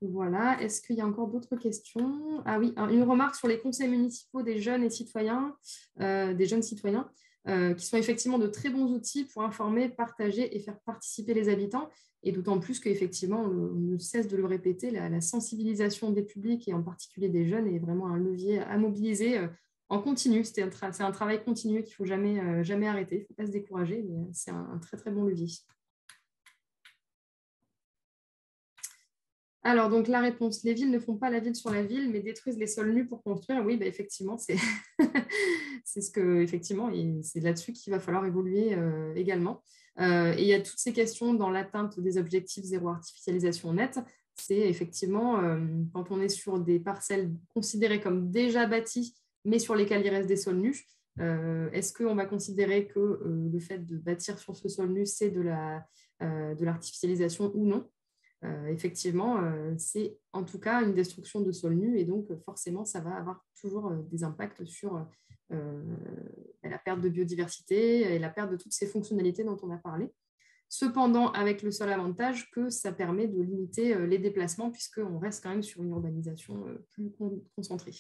Voilà. Est-ce qu'il y a encore d'autres questions? Ah oui, une remarque sur les conseils municipaux des jeunes et citoyens, qui sont effectivement de très bons outils pour informer, partager et faire participer les habitants. Et d'autant plus qu'effectivement, on ne cesse de le répéter, la sensibilisation des publics et en particulier des jeunes est vraiment un levier à mobiliser en continu. C'est un travail continu qu'il ne faut jamais arrêter. Il ne faut pas se décourager, mais c'est un très très bon levier. Alors, donc la réponse, les villes ne font pas la ville sur la ville, mais détruisent les sols nus pour construire. Oui, effectivement, c'est ce que, effectivement, c'est là-dessus qu'il va falloir évoluer également. Et il y a toutes ces questions dans l'atteinte des objectifs zéro artificialisation nette. C'est effectivement, quand on est sur des parcelles considérées comme déjà bâties, mais sur lesquelles il reste des sols nus, est-ce qu'on va considérer que le fait de bâtir sur ce sol nu, c'est de l'artificialisation ou non? Effectivement, c'est en tout cas une destruction de sol nu et donc forcément, ça va avoir toujours des impacts sur la perte de biodiversité et la perte de toutes ces fonctionnalités dont on a parlé. Cependant, avec le seul avantage que ça permet de limiter les déplacements puisqu'on reste quand même sur une urbanisation plus concentrée.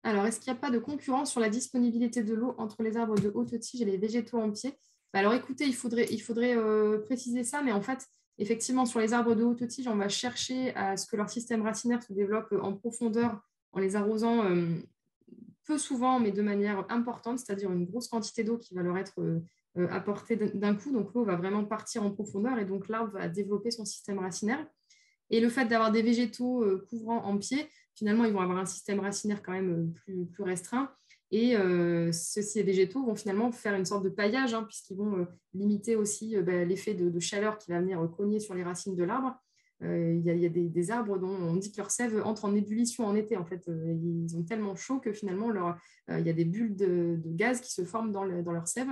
Alors, est-ce qu'il n'y a pas de concurrence sur la disponibilité de l'eau entre les arbres de haute tige et les végétaux en pied? Alors, écoutez, il faudrait préciser ça, mais en fait, effectivement, sur les arbres de haute tige, on va chercher à ce que leur système racinaire se développe en profondeur en les arrosant peu souvent, mais de manière importante, c'est-à-dire une grosse quantité d'eau qui va leur être apportée d'un coup. Donc, l'eau va vraiment partir en profondeur et donc l'arbre va développer son système racinaire. Et le fait d'avoir des végétaux couvrants en pied, finalement, ils vont avoir un système racinaire quand même plus restreint. Et ces végétaux vont finalement faire une sorte de paillage, puisqu'ils vont limiter aussi l'effet de chaleur qui va venir cogner sur les racines de l'arbre. Il y a des arbres dont on dit que leur sève entre en ébullition en été. En fait, ils ont tellement chaud que finalement, il y a des bulles de gaz qui se forment dans leur sève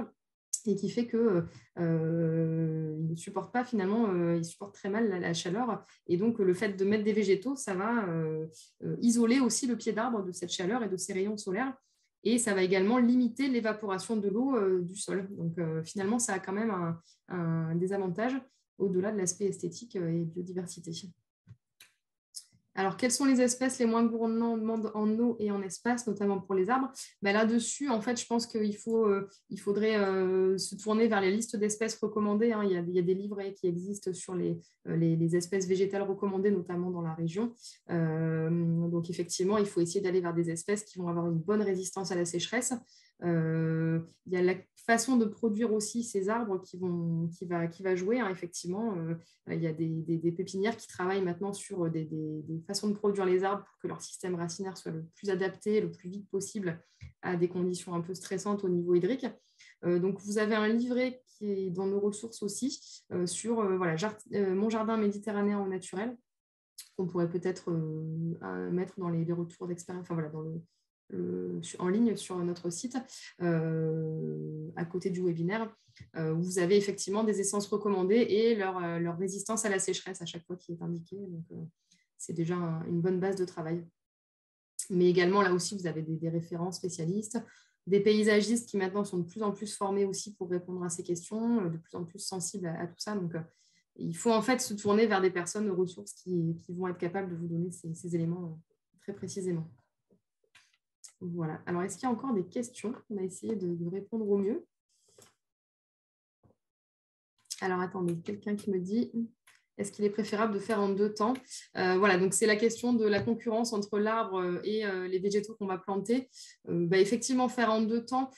et qui fait qu'ils ne supportent pas finalement, ils supportent très mal la chaleur. Et donc, le fait de mettre des végétaux, ça va isoler aussi le pied d'arbre de cette chaleur et de ces rayons solaires. Et ça va également limiter l'évaporation de l'eau du sol. Donc, finalement, ça a quand même un désavantage au-delà de l'aspect esthétique et biodiversité. Alors, quelles sont les espèces les moins gourmandes en eau et en espace, notamment pour les arbres? Là-dessus, en fait, je pense qu'il faudrait se tourner vers les listes d'espèces recommandées. Il y a des livrets qui existent sur les espèces végétales recommandées, notamment dans la région. Donc, effectivement, il faut essayer d'aller vers des espèces qui vont avoir une bonne résistance à la sécheresse. Il y a la façon de produire aussi ces arbres qui va jouer, effectivement. Il y a des pépinières qui travaillent maintenant sur des façons de produire les arbres pour que leur système racinaire soit le plus adapté, le plus vite possible à des conditions un peu stressantes au niveau hydrique. Donc, vous avez un livret qui est dans nos ressources aussi sur Mon jardin méditerranéen au naturel, qu'on pourrait peut-être mettre dans les retours d'expérience, en ligne sur notre site, à côté du webinaire, où vous avez effectivement des essences recommandées et leur résistance à la sécheresse à chaque fois qui est indiquée. Donc, c'est déjà une bonne base de travail. Mais également, là aussi, vous avez des références spécialistes. des paysagistes qui maintenant sont de plus en plus formés aussi pour répondre à ces questions, de plus en plus sensibles à tout ça. Donc, il faut en fait se tourner vers des personnes ressources qui vont être capables de vous donner ces éléments très précisément. Voilà. Alors, est-ce qu'il y a encore des questions? On a essayé de répondre au mieux. Alors, attendez, quelqu'un qui me dit, est-ce qu'il est préférable de faire en 2 temps? Voilà, donc c'est la question de la concurrence entre l'arbre et les végétaux qu'on va planter. Effectivement, faire en 2 temps,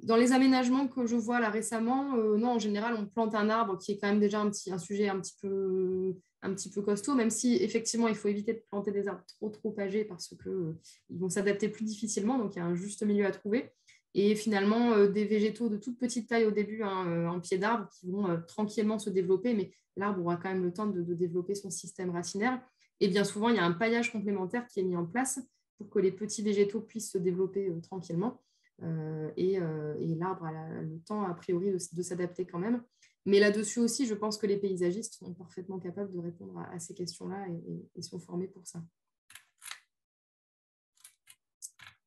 dans les aménagements que je vois là récemment, non, en général, on plante un arbre qui est quand même déjà un sujet un petit peu costaud, même si effectivement, il faut éviter de planter des arbres trop âgés parce qu'ils vont s'adapter plus difficilement, donc il y a un juste milieu à trouver. Et finalement, des végétaux de toute petite taille au début, en pied d'arbre, qui vont tranquillement se développer, mais l'arbre aura quand même le temps de développer son système racinaire. Et bien souvent, il y a un paillage complémentaire qui est mis en place pour que les petits végétaux puissent se développer tranquillement. Et l'arbre a le temps, a priori, de s'adapter quand même. Mais là-dessus aussi, je pense que les paysagistes sont parfaitement capables de répondre à ces questions-là et sont formés pour ça.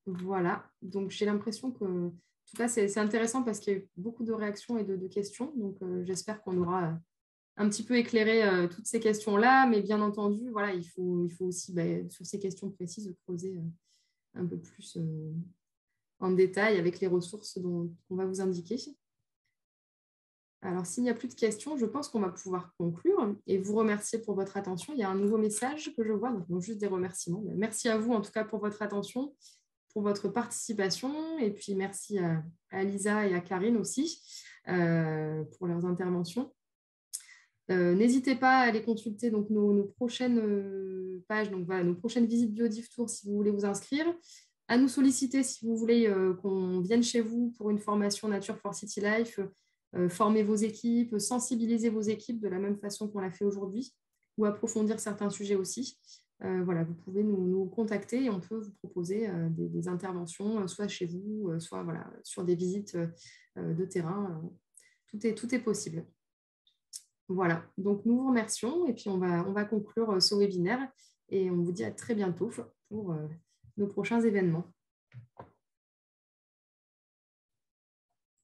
Voilà, donc j'ai l'impression que, en tout cas, c'est intéressant parce qu'il y a eu beaucoup de réactions et de questions. Donc, j'espère qu'on aura un petit peu éclairé toutes ces questions-là. Mais bien entendu, voilà, il faut aussi, sur ces questions précises, creuser un peu plus en détail avec les ressources qu'on va vous indiquer. Alors, s'il n'y a plus de questions, je pense qu'on va pouvoir conclure et vous remercier pour votre attention. Il y a un nouveau message que je vois, donc juste des remerciements. Merci à vous, en tout cas, pour votre attention, pour votre participation. Et puis, merci à Lisa et à Karine aussi pour leurs interventions. N'hésitez pas à aller consulter donc, nos prochaines pages, donc voilà, nos prochaines visites Biodiv Tour si vous voulez vous inscrire. À nous solliciter si vous voulez qu'on vienne chez vous pour une formation Nature for City Life, former vos équipes, sensibiliser vos équipes de la même façon qu'on l'a fait aujourd'hui ou approfondir certains sujets aussi. Voilà, vous pouvez nous contacter et on peut vous proposer des interventions, soit chez vous, soit voilà, sur des visites de terrain. Tout est possible. Voilà, donc nous vous remercions et puis on va conclure ce webinaire et on vous dit à très bientôt pour nos prochains événements.